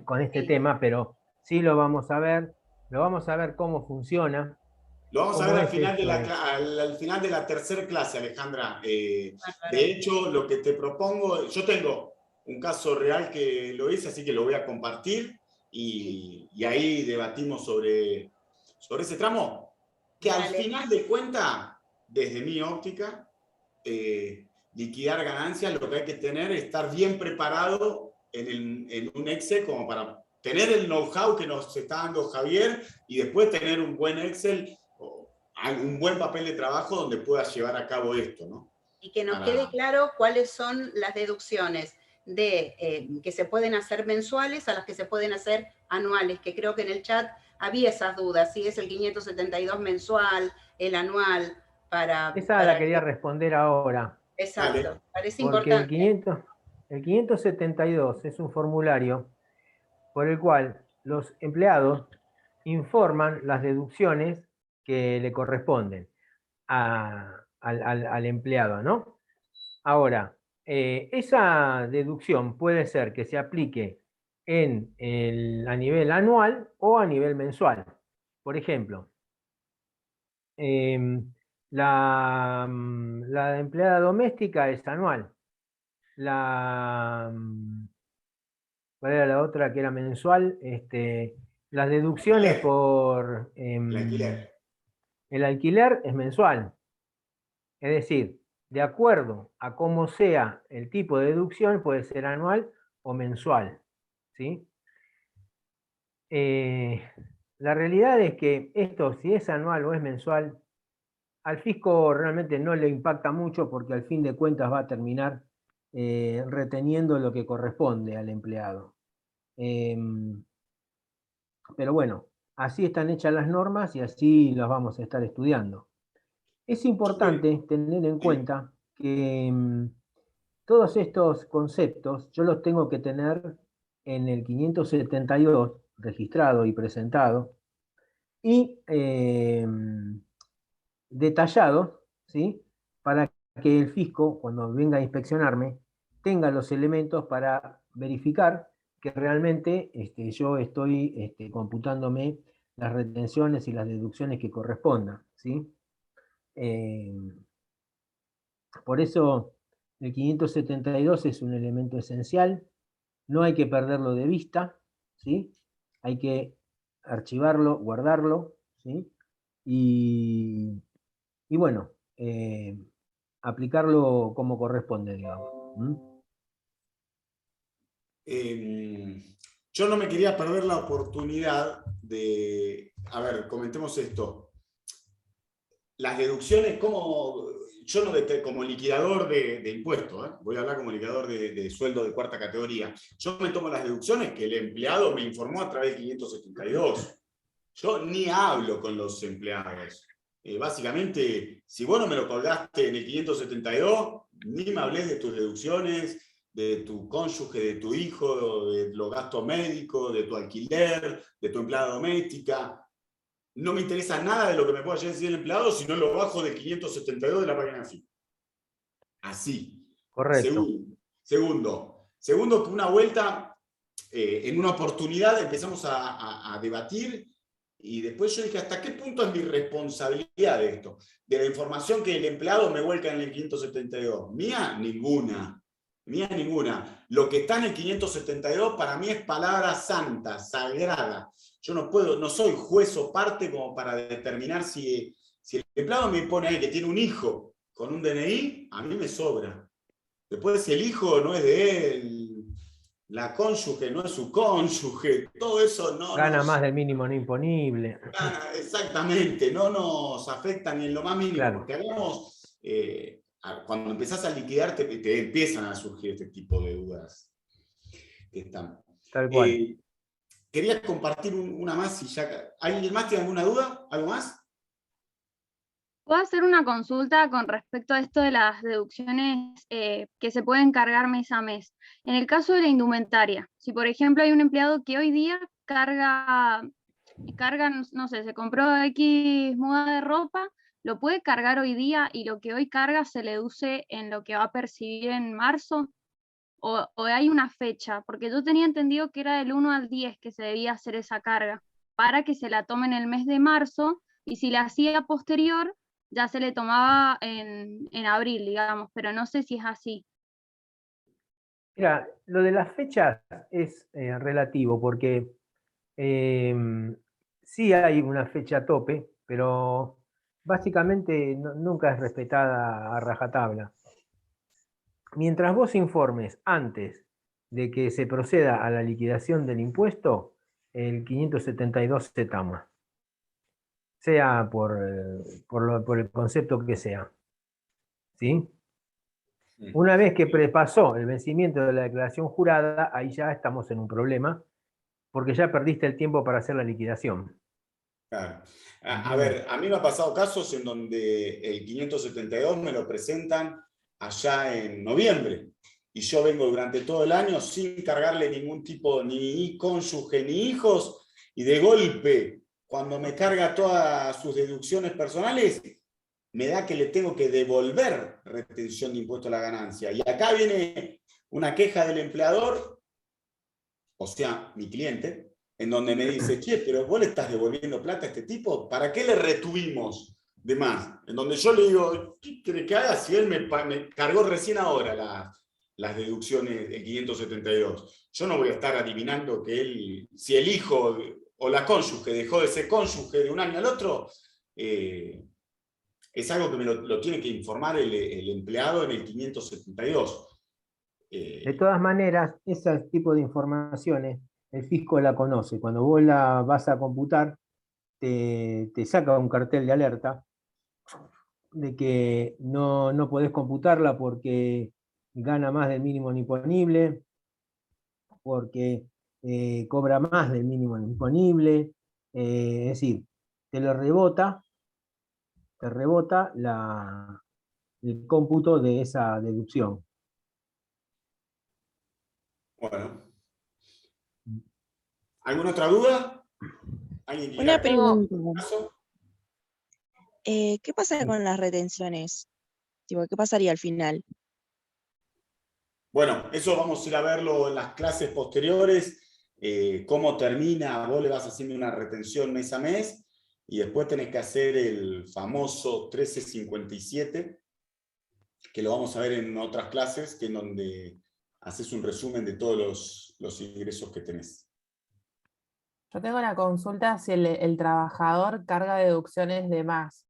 con este tema, pero sí lo vamos a ver cómo funciona. Lo vamos a ver al final de la tercera clase, Alejandra. De hecho, lo que te propongo, yo tengo un caso real que lo hice, así que lo voy a compartir y ahí debatimos sobre ese tramo, que al final de cuentas, desde mi óptica, liquidar ganancias, lo que hay que tener es estar bien preparado en un Excel como para tener el know-how que nos está dando Javier y después tener un buen Excel, un buen papel de trabajo donde puedas llevar a cabo esto, ¿no? Y que nos quede claro cuáles son las deducciones que se pueden hacer mensuales a las que se pueden hacer anuales, que creo que en el chat había esas dudas, si es el 572 mensual, el anual, Esa la quería responder ahora. Exacto, parece porque importante. El 572 es un formulario por el cual los empleados informan las deducciones que le corresponden al empleado, ¿no? Ahora, esa deducción puede ser que se aplique a nivel anual o a nivel mensual. Por ejemplo, la empleada doméstica es anual. ¿Cuál era la otra que era mensual? Las deducciones por el alquiler es mensual. Es decir, de acuerdo a cómo sea el tipo de deducción, puede ser anual o mensual, ¿sí? La realidad es que esto, si es anual o es mensual, al fisco realmente no le impacta mucho porque al fin de cuentas va a terminar reteniendo lo que corresponde al empleado. Pero bueno, así están hechas las normas y así las vamos a estar estudiando. Es importante tener en cuenta que todos estos conceptos yo los tengo que tener en el 572 registrado y presentado y detallados, ¿sí? Para que el fisco, cuando venga a inspeccionarme, tenga los elementos para verificar que realmente yo estoy computándome las retenciones y las deducciones que correspondan, ¿sí? Por eso el 572 es un elemento esencial, no hay que perderlo de vista, ¿sí? Hay que archivarlo, guardarlo, ¿sí? Y bueno, aplicarlo como corresponde, digamos. Yo no me quería perder la oportunidad de... A ver, comentemos esto. Las deducciones, yo no como liquidador de impuestos, voy a hablar como liquidador de sueldo de cuarta categoría. Yo me tomo las deducciones que el empleado me informó a través del 572. Yo ni hablo con los empleados. Básicamente, si vos no me lo colgaste en el 572, ni me hablés de tus deducciones, de tu cónyuge, de tu hijo, de los gastos médicos, de tu alquiler, de tu empleada doméstica. No me interesa nada de lo que me pueda decir el empleado si no lo bajo del 572 de la página FIP. Así. Correcto. Segundo, que una vuelta, en una oportunidad empezamos a debatir Y después yo dije, ¿hasta qué punto es mi responsabilidad de esto? De la información que el empleado me vuelca en el 572. ¿Mía? Ninguna. Mía ninguna. Lo que está en el 572 para mí es palabra santa, sagrada. Yo no soy juez o parte como para determinar si el empleado me pone ahí que tiene un hijo con un DNI, a mí me sobra. Después, si el hijo no es de él, la cónyuge no es su cónyuge, todo eso no Gana nos, más del mínimo no imponible. exactamente, no nos afecta ni en lo más mínimo, Claro. porque hablamos, cuando empezás a liquidar te empiezan a surgir este tipo de dudas que están. Tal cual. Quería compartir una más, si ya, ¿alguien más tiene alguna duda? ¿Algo más? ¿Puedo hacer una consulta con respecto a esto de las deducciones que se pueden cargar mes a mes? En el caso de la indumentaria, si por ejemplo hay un empleado que hoy día carga, no sé, se compró X muda de ropa, ¿lo puede cargar hoy día y lo que hoy carga se le deduce en lo que va a percibir en marzo? ¿O hay una fecha? Porque yo tenía entendido que era del 1 al 10 que se debía hacer esa carga, para que se la tome en el mes de marzo, y si la hacía posterior, ya se le tomaba en abril, digamos, pero no sé si es así. Mira, lo de las fechas es relativo, porque sí hay una fecha tope, pero básicamente nunca es respetada a rajatabla. Mientras vos informes antes de que se proceda a la liquidación del impuesto, el 572 se toma. Sea por el concepto que sea. ¿Sí? Una vez que pasó el vencimiento de la declaración jurada, ahí ya estamos en un problema, porque ya perdiste el tiempo para hacer la liquidación. Claro. A ver, a mí me ha pasado casos en donde el 572 me lo presentan allá en noviembre, y yo vengo durante todo el año sin cargarle ningún tipo, ni cónyuge, ni hijos, y de golpe, cuando me carga todas sus deducciones personales, me da que le tengo que devolver retención de impuesto a la ganancia. Y acá viene una queja del empleador, o sea, mi cliente, en donde me dice, che, pero vos le estás devolviendo plata a este tipo, ¿para qué le retuvimos de más? En donde yo le digo, ¿qué quiere que haga si él me cargó recién ahora las deducciones del 572? Yo no voy a estar adivinando que él, si el hijo o la cónyuge dejó de ser cónyuge de un año al otro, es algo que me lo tiene que informar el empleado en el 572. De todas maneras, ese tipo de informaciones, el fisco la conoce. Cuando vos la vas a computar, te saca un cartel de alerta de que no podés computarla porque gana más del mínimo imponible, porque cobra más del mínimo imponible, es decir, te rebota el cómputo de esa deducción. Bueno. ¿Alguna otra duda? ¿Alguien Una pregunta. ¿Qué pasa con las retenciones? Tipo, ¿qué pasaría al final? Bueno, eso vamos a ir a verlo en las clases posteriores, cómo termina, vos le vas haciendo una retención mes a mes, y después tenés que hacer el famoso 1357, que lo vamos a ver en otras clases, que en donde haces un resumen de todos los ingresos que tenés. Yo tengo una consulta si el trabajador carga deducciones de más.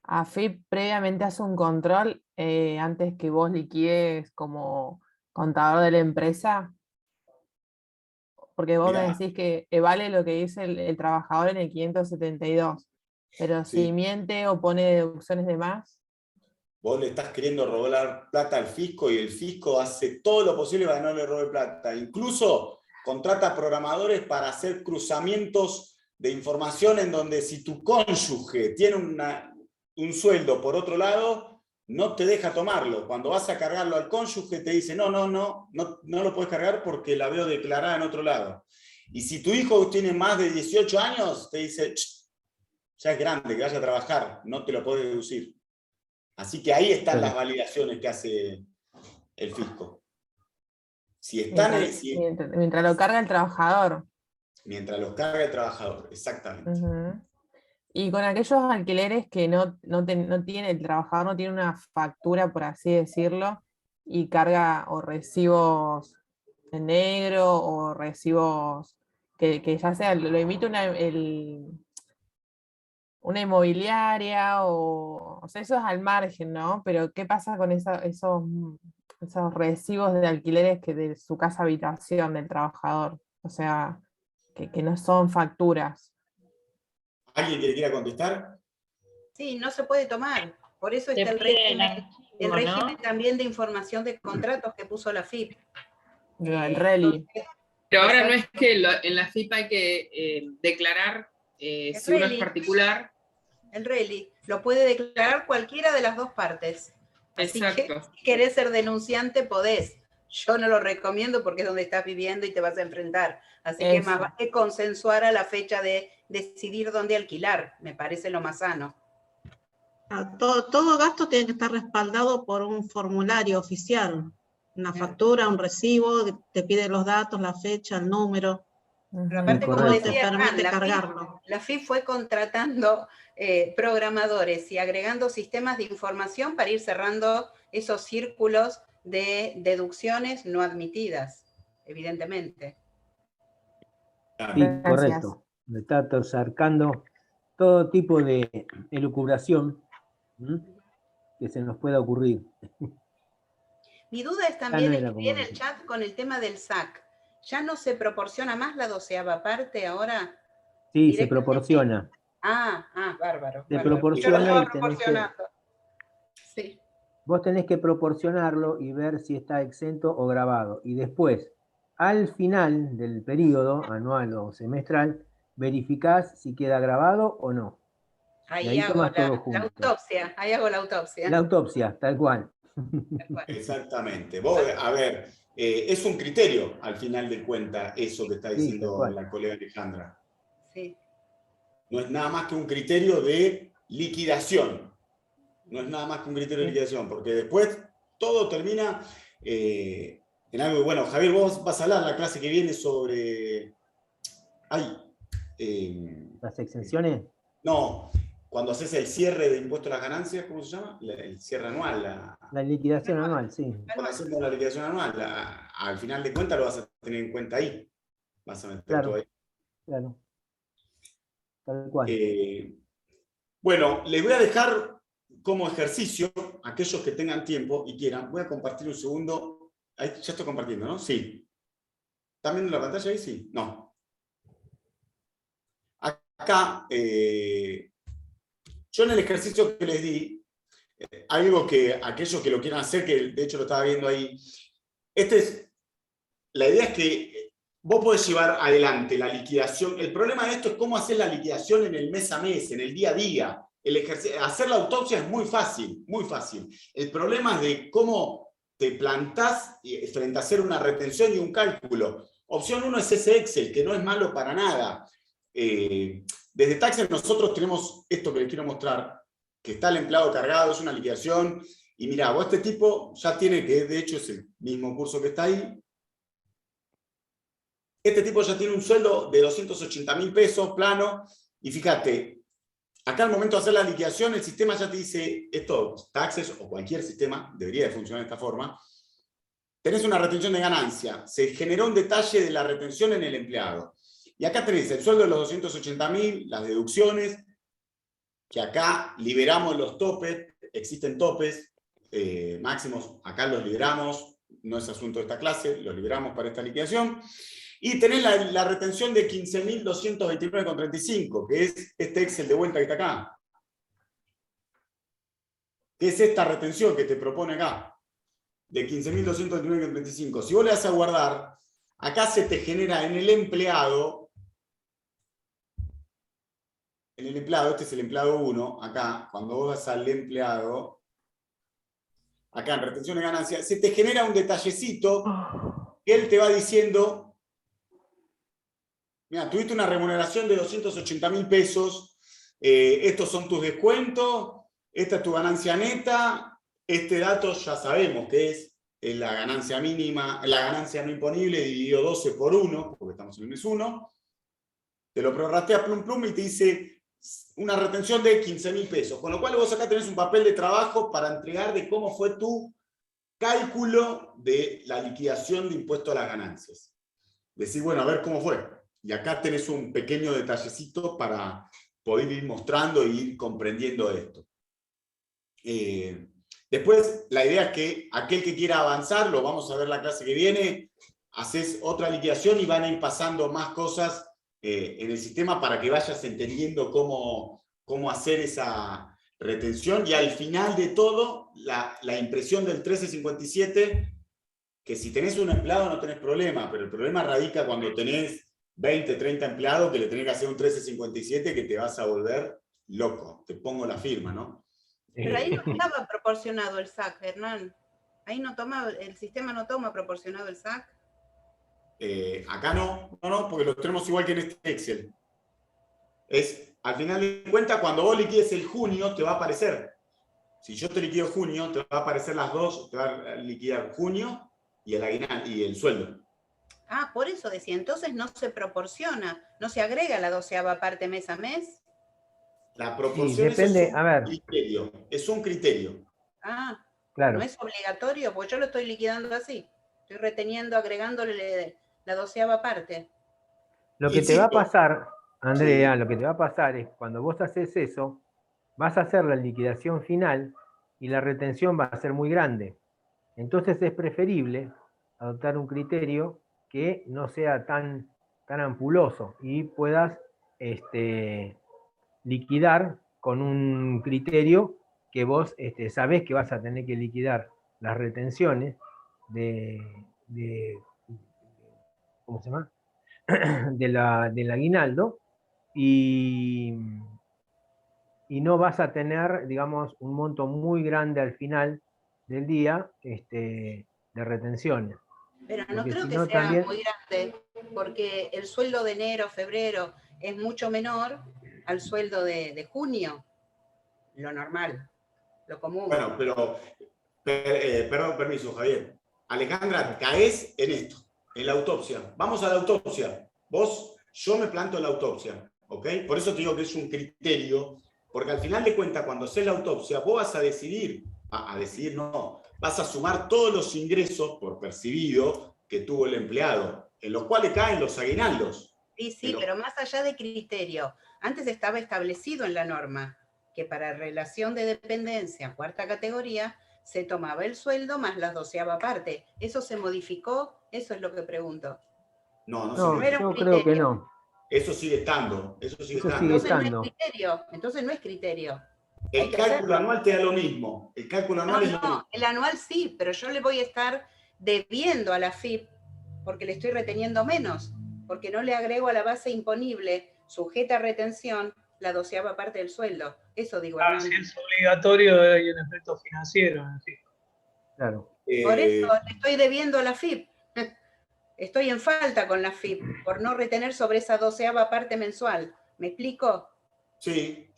AFIP previamente hace un control antes que vos liquides como contador de la empresa, porque vos me decís que vale lo que dice el trabajador en el 572, pero Sí. si miente o pone deducciones de más. Vos le estás queriendo robar plata al fisco y el fisco hace todo lo posible para que no le robe plata. Incluso contrata programadores para hacer cruzamientos de información en donde si tu cónyuge tiene un sueldo por otro lado, no te deja tomarlo. Cuando vas a cargarlo al cónyuge te dice, no lo puedes cargar porque la veo declarada en otro lado. Y si tu hijo tiene más de 18 años, te dice, ya es grande, que vaya a trabajar, no te lo puedes deducir. Así que ahí están las validaciones que hace el fisco. Si están Mientras lo carga el trabajador. Mientras los carga el trabajador, exactamente. Ujú. Y con aquellos alquileres que no tiene, el trabajador no tiene una factura, por así decirlo, y carga o recibos en negro o recibos que ya sea, lo emite una inmobiliaria o sea, eso es al margen, ¿no? Pero ¿qué pasa con esos recibos de alquileres de su casa habitación del trabajador? O sea, que no son facturas. ¿Alguien que le quiera contestar? Sí, no se puede tomar. Por eso Te está el piden régimen ¿no? también de información de contratos que puso la FIP. El RELI. Pero ahora no es que en la FIP hay que declarar si uno es particular. El RELI lo puede declarar cualquiera de las dos partes. Así que si querés ser denunciante, podés. Yo no lo recomiendo porque es donde estás viviendo y te vas a enfrentar. Así que más vale consensuar a la fecha de decidir dónde alquilar. Me parece lo más sano. Todo gasto tiene que estar respaldado por un formulario oficial. Una factura, un recibo, te pide los datos, la fecha, el número. Pero aparte, como decía Hernán, cargarlo. la FIP fue contratando programadores y agregando sistemas de información para ir cerrando esos círculos de deducciones no admitidas, evidentemente. Sí, correcto. Me está acercando todo tipo de elucubración que se nos pueda ocurrir. Mi duda es también, es que viene el chat con el tema del SAC. ¿Ya no se proporciona más la 12ª parte ahora? Sí, se proporciona. Bárbaro. Se proporciona Yo lo y tenés proporcionando. Sí. Vos tenés que proporcionarlo y ver si está exento o grabado. Y después, al final del periodo anual o semestral, verificás si queda grabado o no. Ahí hago la autopsia. Ahí hago la autopsia. La autopsia, tal cual. Exactamente. Vos, a ver, es un criterio al final de cuentas eso que está diciendo la colega Alejandra. Sí. No es nada más que un criterio de liquidación. No es nada más que un criterio de liquidación, porque después todo termina en algo. Bueno, Javier, vos vas a hablar la clase que viene sobre... ¿Las exenciones? No, cuando haces el cierre de impuesto a las ganancias, ¿cómo se llama? El cierre anual. La liquidación anual, sí. Cuando hacemos la liquidación anual, al final de cuentas lo vas a tener en cuenta ahí. Vas a meter todo ahí. Claro. Tal cual. Bueno, les voy a dejar como ejercicio, aquellos que tengan tiempo y quieran, voy a compartir un segundo. Ahí ya estoy compartiendo, ¿no? Sí. ¿Están viendo la pantalla ahí? Sí. No. Acá, yo en el ejercicio que les di, algo que aquellos que lo quieran hacer, que de hecho lo estaba viendo ahí, la idea es que vos podés llevar adelante la liquidación. El problema de esto es cómo hacer la liquidación en el mes a mes, en el día a día. Hacer la autopsia es muy fácil, muy fácil. El problema es de cómo te plantás frente a hacer una retención y un cálculo. Opción 1 es ese Excel, que no es malo para nada. Desde Taxer nosotros tenemos esto que les quiero mostrar, que está el empleado cargado, es una liquidación, y mirá, vos este tipo ya tiene, que de hecho es el mismo curso que está ahí, este tipo ya tiene un sueldo de 280.000 pesos plano, y fíjate, acá al momento de hacer la liquidación, el sistema ya te dice, esto, Taxes o cualquier sistema, debería de funcionar de esta forma, tenés una retención de ganancia, se generó un detalle de la retención en el empleado. Y acá tenés el sueldo de los 280.000, las deducciones, que acá liberamos los topes, existen topes máximos, acá los liberamos, no es asunto de esta clase, los liberamos para esta liquidación. Y tenés la retención de 15.229,35, que es este Excel de vuelta que está acá. Que es esta retención que te propone acá, de 15.229,35. Si vos le das a guardar, acá se te genera en el empleado, este es el empleado 1, acá, cuando vos vas al empleado, acá en retención de ganancias, se te genera un detallecito que él te va diciendo, mira, tuviste una remuneración de 280.000 pesos, estos son tus descuentos, esta es tu ganancia neta, este dato ya sabemos que es la ganancia mínima, la ganancia no imponible dividido 12 por 1, porque estamos en el mes 1, te lo prorratea plum plum y te dice una retención de 15.000 pesos. Con lo cual vos acá tenés un papel de trabajo para entregar de cómo fue tu cálculo de la liquidación de impuesto a las ganancias. Decir, bueno, a ver cómo fue. Y acá tenés un pequeño detallecito para poder ir mostrando e ir comprendiendo esto. Después, la idea es que aquel que quiera avanzar, lo vamos a ver la clase que viene, haces otra liquidación y van a ir pasando más cosas en el sistema para que vayas entendiendo cómo hacer esa retención. Y al final de todo, la impresión del 1357, que si tenés un empleado no tenés problema, pero el problema radica cuando tenés 20, 30 empleados que le tenés que hacer un 1357 que te vas a volver loco. Te pongo la firma, ¿no? Pero ahí no estaba proporcionado el SAC, Hernán. Ahí no toma, el sistema no toma proporcionado el SAC. Acá no, porque lo tenemos igual que en este Excel. Al final de cuentas, cuando vos liquides el junio, te va a aparecer. Si yo te liquido junio, te va a aparecer las dos, te va a liquidar junio y el aguinaldo y el sueldo. Ah, por eso decía, entonces no se proporciona, no se agrega la 12ª parte mes a mes. La proporción Sí, depende, es un a ver. criterio. Es un criterio. Ah, Claro. no es obligatorio, porque yo lo estoy liquidando así. Estoy reteniendo, agregándole la 12ª parte. Lo que te va a pasar, Andrea, lo que te va a pasar es cuando vos haces eso, vas a hacer la liquidación final y la retención va a ser muy grande. Entonces es preferible adoptar un criterio que no sea tan ampuloso y puedas liquidar con un criterio que vos sabés que vas a tener que liquidar las retenciones ¿cómo se llama? del aguinaldo y no vas a tener, digamos, un monto muy grande al final del día de retenciones. Pero no Porque creo si que no, sea también... muy grande, porque el sueldo de enero, febrero, es mucho menor al sueldo de junio, lo normal, lo común. Bueno, pero, perdón, permiso, Javier. Alejandra, caes en esto, en la autopsia. Vamos a la autopsia. Yo me planto en la autopsia, ¿ok? Por eso te digo que es un criterio, porque al final de cuentas, cuando haces la autopsia, vos vas a decidir, vas a sumar todos los ingresos por percibido que tuvo el empleado, en los cuales caen los aguinaldos. Sí, pero más allá de criterio, antes estaba establecido en la norma que para relación de dependencia, 4ª categoría, se tomaba el sueldo más la 12ª parte. ¿Eso se modificó? Eso es lo que pregunto. No, yo creo que no. Eso sigue estando. Entonces no es criterio. Entonces no es criterio. El cálculo anual te da lo mismo. El cálculo anual es lo mismo. El anual sí, pero yo le voy a estar debiendo a la FIP porque le estoy reteniendo menos, porque no le agrego a la base imponible sujeta a retención la 12ª parte del sueldo. Eso digo. Si es obligatorio hay un efecto financiero. En fin. Claro. Por eso le estoy debiendo a la FIP. Estoy en falta con la FIP por no retener sobre esa 12ª parte mensual. ¿Me explico? Sí.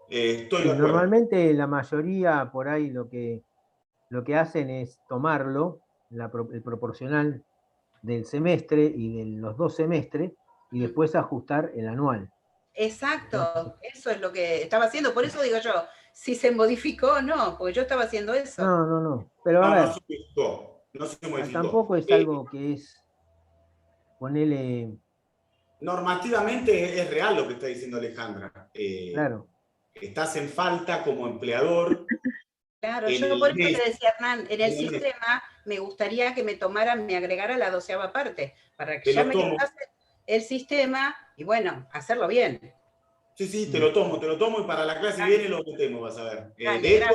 Estoy de acuerdo. Normalmente la mayoría por ahí lo que hacen es tomarlo, el proporcional del semestre y de los 2 semestres, y después ajustar el anual. Exacto, eso es lo que estaba haciendo. Por eso digo yo, si se modificó o no, porque yo estaba haciendo eso. No. Pero a ver, no se modificó. Tampoco es algo que es ponerle... Normativamente es real lo que está diciendo Alejandra. Claro. Estás en falta como empleador. Claro, yo por eso te decía, Hernán, en el sistema me gustaría que me agregara la 12ª parte, para que ya me quitase el sistema y bueno, hacerlo bien. Sí, te lo tomo y para la clase que viene lo metemos, vas a ver. Dale,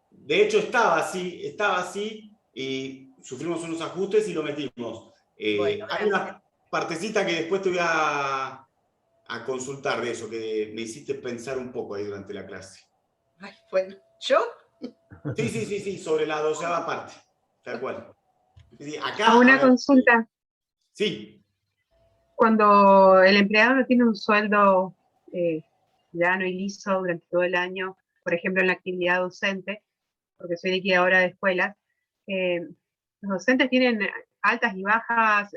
de hecho estaba así y sufrimos unos ajustes y lo metimos. Bueno, hay una partecita que después te voy a consultar de eso, que me hiciste pensar un poco ahí durante la clase. Ay, bueno, ¿yo? Sí, sobre la 12ª parte, tal cual. Acá, una consulta. Sí. Cuando el empleado no tiene un sueldo llano y liso durante todo el año, por ejemplo en la actividad docente, porque soy liquidadora de escuelas, los docentes tienen altas y bajas,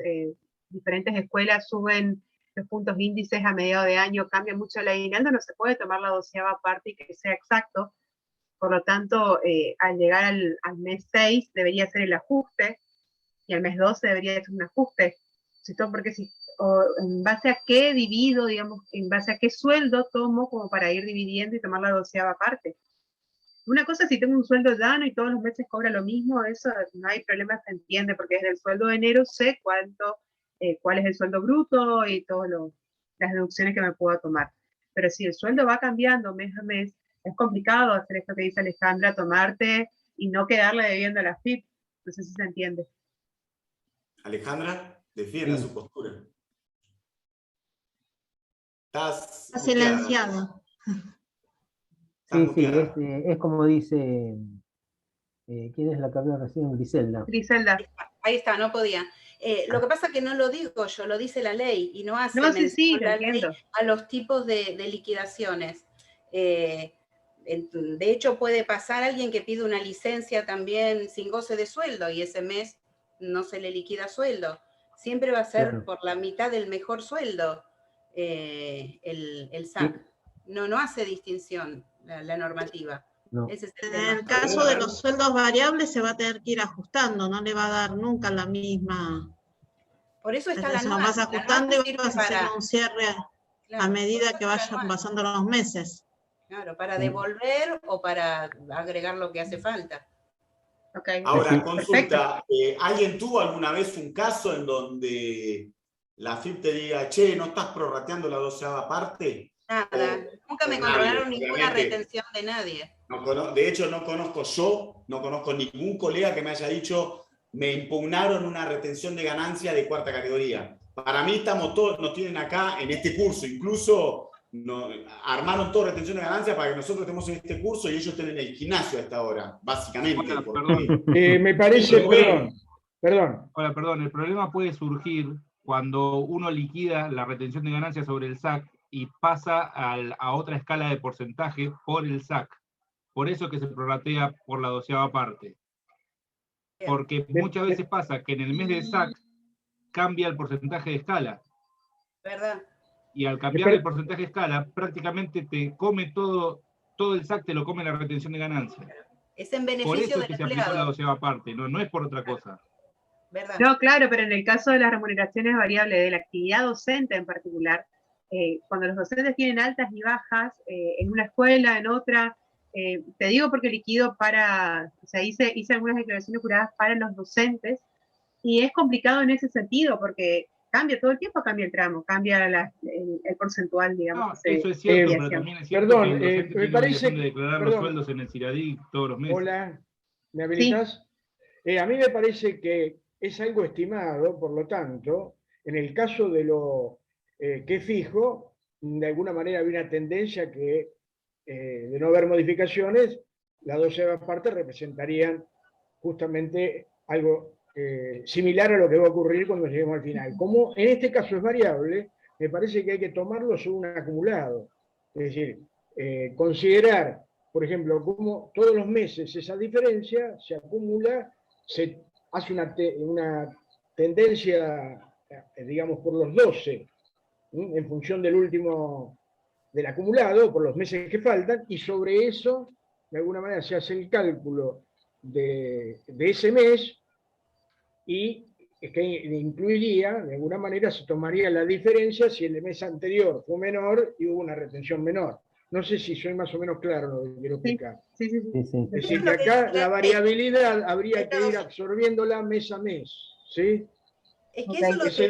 diferentes escuelas suben los puntos índices a mediados de año cambia mucho el aguinaldo, no se puede tomar la 12ª parte y que sea exacto. Por lo tanto, al llegar al mes 6 debería ser el ajuste, y al mes 12 debería ser un ajuste. Porque en base a qué divido, digamos, en base a qué sueldo tomo como para ir dividiendo y tomar la 12ª parte. Una cosa es si tengo un sueldo llano y todos los meses cobra lo mismo, eso no hay problema, se entiende, porque desde el sueldo de enero sé cuál es el sueldo bruto y todas las deducciones que me puedo tomar. Pero si el sueldo va cambiando mes a mes, es complicado hacer esto que dice Alejandra, tomarte y no quedarle debiendo a la FIP. No sé si se entiende. Alejandra, defienda su postura. Estás Está silenciado. Sí, es como dice, ¿quién es la que habló recién? Griselda. Griselda. Ahí está, no podía. Lo que pasa es que no lo digo yo, lo dice la ley, y no hace mención la ley a los tipos de liquidaciones. De hecho, puede pasar alguien que pide una licencia también sin goce de sueldo, y ese mes no se le liquida sueldo. Siempre va a ser por la mitad del mejor sueldo el SAC. No hace distinción la normativa. No. Ese es el En el caso de los sueldos variables se va a tener que ir ajustando, no le va a dar nunca la misma. Por eso está Entonces, la vas ajustando y vas a hacer para un cierre a medida que vayan pasando los meses. Claro, para devolver o para agregar lo que hace falta. Okay. Ahora, consulta, ¿alguien tuvo alguna vez un caso en donde la FIP te diga, che, no estás prorrateando la 12ª parte? Nada, nunca me controlaron ninguna retención de nadie. De hecho, no conozco ningún colega que me haya dicho, me impugnaron una retención de ganancia de 4ª categoría. Para mí estamos todos, nos tienen acá en este curso, incluso armaron toda retención de ganancia para que nosotros estemos en este curso y ellos estén en el gimnasio a esta hora, básicamente. Perdón. Me parece, perdón, el problema puede surgir cuando uno liquida la retención de ganancias sobre el SAC y pasa a otra escala de porcentaje por el SAC. Por eso que se prorratea por la 12ª parte. Porque muchas veces pasa que en el mes del SAC cambia el porcentaje de escala. ¿Verdad? Y al cambiar el porcentaje de escala, prácticamente te come todo el SAC, te lo come la retención de ganancias. Es en beneficio por eso del es que empleado. se aplicó la 12ª parte, no es por otra cosa. ¿Verdad? No, claro, pero en el caso de las remuneraciones variables, de la actividad docente en particular, cuando los docentes tienen altas y bajas, en una escuela, en otra, te digo porque liquido hice algunas declaraciones juradas para los docentes, y es complicado en ese sentido, porque cambia todo el tiempo, cambia el tramo, cambia el porcentual, digamos. No, eso es cierto, pero también es cierto que el docente tiene la obligación de declarar los sueldos en el CIRADIC todos los meses. Hola, ¿me habilitas? Sí. A mí me parece que es algo estimado, por lo tanto, en el caso de lo que es fijo, de alguna manera había una tendencia que, de no haber modificaciones, las 12ª partes representarían justamente algo similar a lo que va a ocurrir cuando lleguemos al final. Como en este caso es variable, me parece que hay que tomarlo sobre un acumulado. Es decir, considerar, por ejemplo, cómo todos los meses esa diferencia se acumula, se hace una tendencia, digamos, por los 12, en función del acumulado, por los meses que faltan, y sobre eso, de alguna manera, se hace el cálculo de ese mes, y que incluiría, de alguna manera, se tomaría la diferencia si el mes anterior fue menor y hubo una retención menor. No sé si soy más o menos claro lo que quiero explicar. Sí. Es decir, que acá la variabilidad habría que ir absorbiéndola mes a mes, ¿sí? Es que eso lo Ese que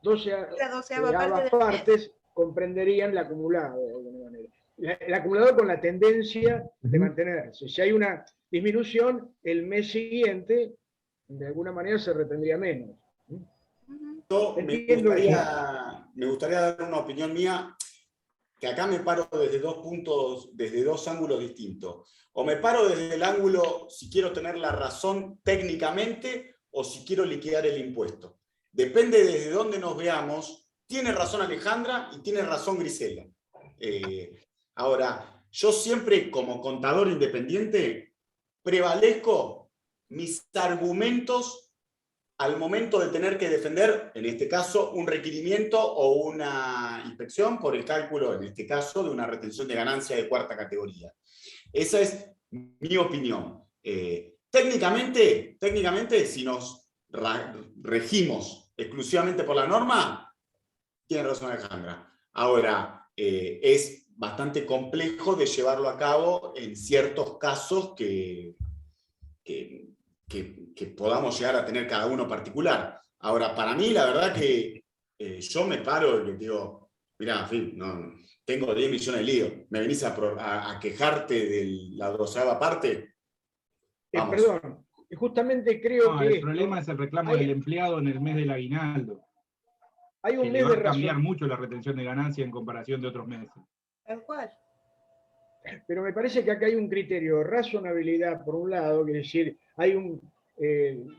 12 partes comprenderían el acumulado, de alguna manera. El acumulador con la tendencia de mantenerse. Si hay una disminución, el mes siguiente, de alguna manera, se retendría menos. Yo me gustaría dar una opinión mía, que acá me paro desde dos puntos, desde dos ángulos distintos. O me paro desde el ángulo si quiero tener la razón técnicamente o si quiero liquidar el impuesto. Depende desde dónde nos veamos. Tiene razón Alejandra y tiene razón Griselda. Ahora, yo siempre como contador independiente prevalezco mis argumentos al momento de tener que defender, en este caso, un requerimiento o una inspección por el cálculo, en este caso, de una retención de ganancia de cuarta categoría. Esa es mi opinión. Técnicamente, si nos regimos exclusivamente por la norma, tiene razón Alejandra. Ahora, es bastante complejo de llevarlo a cabo en ciertos casos que podamos llegar a tener cada uno particular. Ahora, para mí, la verdad que yo me paro y digo, mirá, en fin, no, tengo 10 millones de líos, ¿me venís a quejarte de la 12ª parte? Vamos. Perdón, justamente creo que... El problema es el reclamo del empleado en el mes del aguinaldo. Hay un que mes le va de a cambiar razón. mucho la retención de ganancia en comparación de otros meses. Tal cual. Pero me parece que acá hay un criterio de razonabilidad, por un lado, que es decir, hay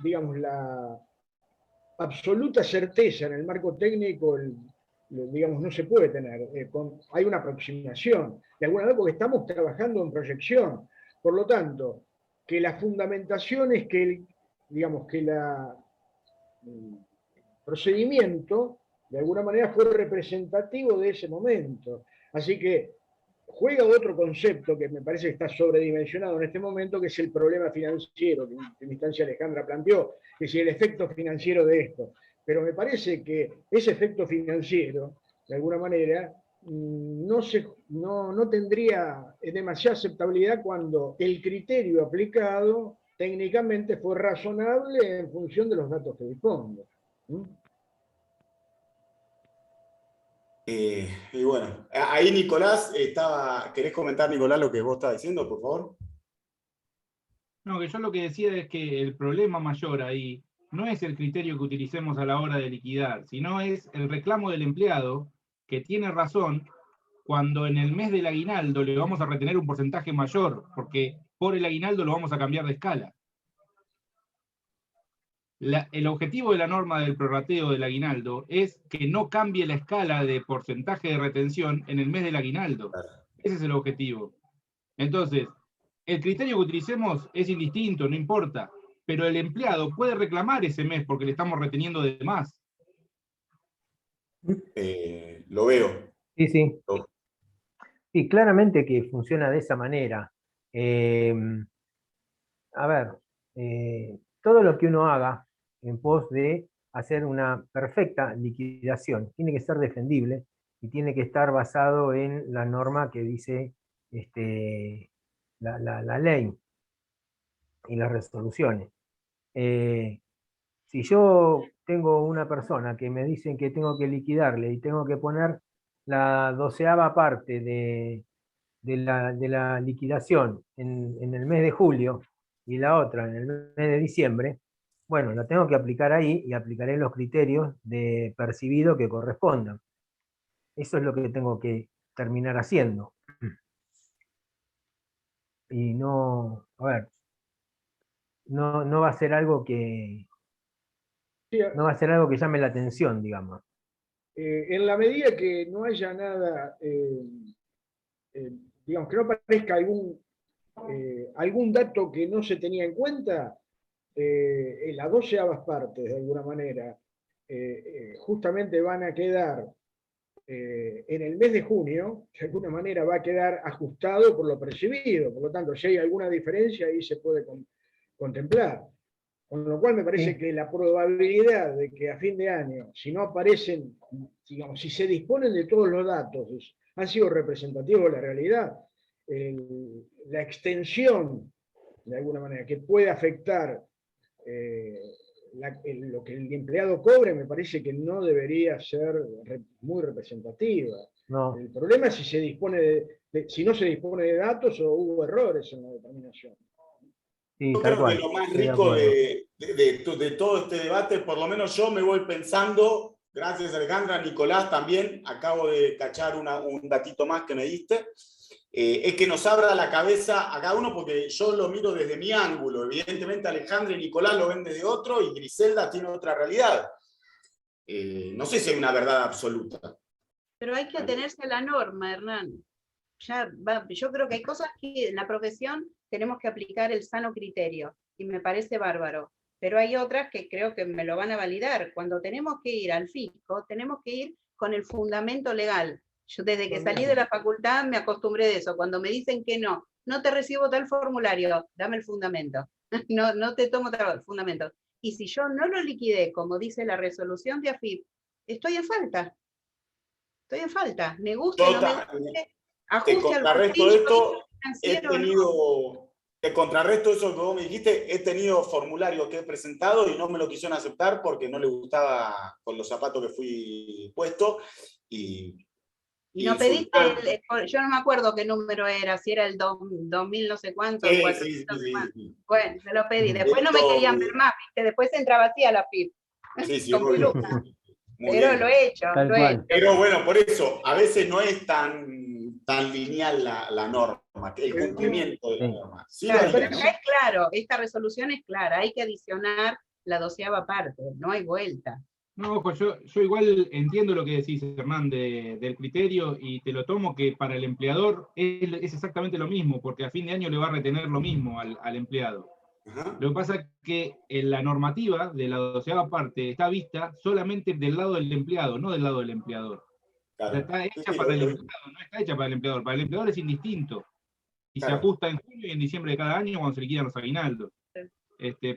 digamos, la absoluta certeza en el marco técnico, digamos, no se puede tener. Hay una aproximación, de alguna manera, porque estamos trabajando en proyección. Por lo tanto, que la fundamentación es que el procedimiento, de alguna manera, fue representativo de ese momento. Así que juega otro concepto que me parece que está sobredimensionado en este momento, que es el problema financiero, que en instancia Alejandra planteó, que es el efecto financiero de esto. Pero me parece que ese efecto financiero, de alguna manera, no tendría demasiada aceptabilidad cuando el criterio aplicado técnicamente fue razonable en función de los datos que dispongo. Y bueno, ahí Nicolás ¿querés comentar, Nicolás, lo que vos estás diciendo, por favor? No, que yo lo que decía es que el problema mayor ahí no es el criterio que utilicemos a la hora de liquidar, sino es el reclamo del empleado, que tiene razón cuando en el mes del aguinaldo le vamos a retener un porcentaje mayor, porque por el aguinaldo lo vamos a cambiar de escala. El objetivo de la norma del prorrateo del aguinaldo es que no cambie la escala de porcentaje de retención en el mes del aguinaldo. Ese es el objetivo. Entonces, el criterio que utilicemos es indistinto, no importa, pero el empleado puede reclamar ese mes porque le estamos reteniendo de más. Lo veo. Sí, sí. Sí, claramente que funciona de esa manera. A ver, todo lo que uno haga en pos de hacer una perfecta liquidación tiene que ser defendible y tiene que estar basado en la norma que dice la ley y las resoluciones. Si yo tengo una persona que me dicen que tengo que liquidarle y tengo que poner la 12ª parte de la liquidación en el mes de julio y la otra en el mes de diciembre, bueno, la tengo que aplicar ahí y aplicaré los criterios de percibido que correspondan. Eso es lo que tengo que terminar haciendo. Y no, a ver, no va a ser algo que llame la atención, digamos. En la medida que no haya nada, digamos, que no aparezca algún dato que no se tenía en cuenta, las 12ª partes, de alguna manera, justamente van a quedar en el mes de junio, de alguna manera va a quedar ajustado por lo percibido. Por lo tanto, si hay alguna diferencia, ahí se puede contemplar. Con lo cual me parece que la probabilidad de que a fin de año, si no aparecen, digamos, si se disponen de todos los datos, han sido representativos de la realidad, la extensión, de alguna manera, que puede afectar lo que el empleado cobre, me parece que no debería ser muy representativa. No. El problema es si si no se dispone de datos o hubo errores en la determinación. Sí, yo creo que lo más rico de todo este debate, por lo menos yo me voy pensando, gracias Alejandra, Nicolás también, acabo de cachar un datito más que me diste, es que nos abra la cabeza a cada uno, porque yo lo miro desde mi ángulo, evidentemente Alejandra y Nicolás lo ven desde otro, y Griselda tiene otra realidad. No sé si hay una verdad absoluta. Pero hay que atenerse a la norma, Hernán. Yo creo que hay cosas que en la profesión tenemos que aplicar el sano criterio, y me parece bárbaro. pero hay otras que creo que me lo van a validar. Cuando tenemos que ir al fisco, tenemos que ir con el fundamento legal. Yo desde que salí de la facultad me acostumbré de eso. Cuando me dicen que no te recibo tal formulario, dame el fundamento. No te tomo tal fundamento. Y si yo no lo liquidé, como dice la resolución de AFIP, estoy en falta. Estoy en falta. Me gusta, no me guste, Te contrarresto esto, financiero, te contrarresto eso que vos me dijiste, he tenido formularios que he presentado y no me lo quisieron aceptar porque no les gustaba con los zapatos que fui puesto. Y no pediste, yo no me acuerdo qué número era, si era el 2000 no sé cuánto, Sí, 400 sí. Bueno, se lo pedí. Después no me querían ver más, ¿viste? Después entraba así a la FIP. Sí, Con muy bien. peluca. Muy Pero bien. lo he hecho, lo he hecho. Pero bueno, por eso, a veces no es tan lineal la norma, el cumplimiento de la norma. Sí, Claro, la pero línea, acá es claro, esta resolución es clara, hay que adicionar la 12ª parte, no hay vuelta. No, ojo, yo igual entiendo lo que decís, Hernán, del criterio, y te lo tomo que para el empleador es exactamente lo mismo, porque a fin de año le va a retener lo mismo al empleado. Ajá. Lo que pasa es que en la normativa de la 12ª parte está vista solamente del lado del empleado, no del lado del empleador. Claro. O sea, está hecha para el empleado, no está hecha para el empleador. Para el empleador es indistinto. Y Claro. se ajusta en junio y en diciembre de cada año cuando se liquidan los aguinaldos.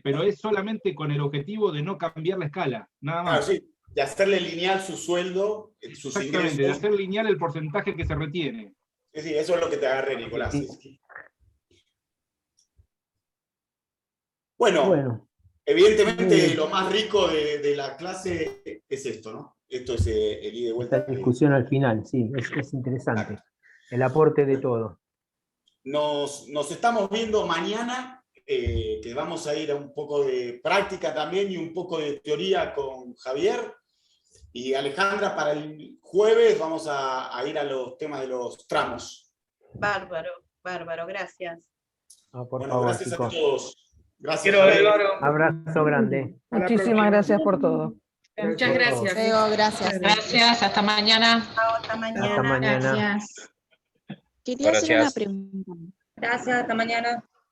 Pero es solamente con el objetivo de no cambiar la escala, nada Claro, más. sí, de hacerle lineal su sueldo, sus Exactamente, ingresos. de hacer lineal el porcentaje que se retiene. Sí, eso es lo que te agarré, Nicolás. Sí. Bueno, evidentemente lo más rico de la clase es esto, ¿no? Esto es el ida y vuelta. Esta discusión al final, sí, es interesante. El aporte de todo. Nos estamos viendo mañana, que vamos a ir a un poco de práctica también y un poco de teoría con Javier. Y Alejandra, para el jueves vamos a ir a los temas de los tramos. Bárbaro, gracias. Por Bueno, favor, gracias chicos. a todos. Gracias. Quiero Javier. Abrazo grande. Muchísimas gracias por todo. Muchas gracias. Luego, gracias. Gracias, hasta mañana. Hasta mañana. Hasta mañana. Gracias. Quería hacer una Gracias. pregunta. Gracias, hasta mañana.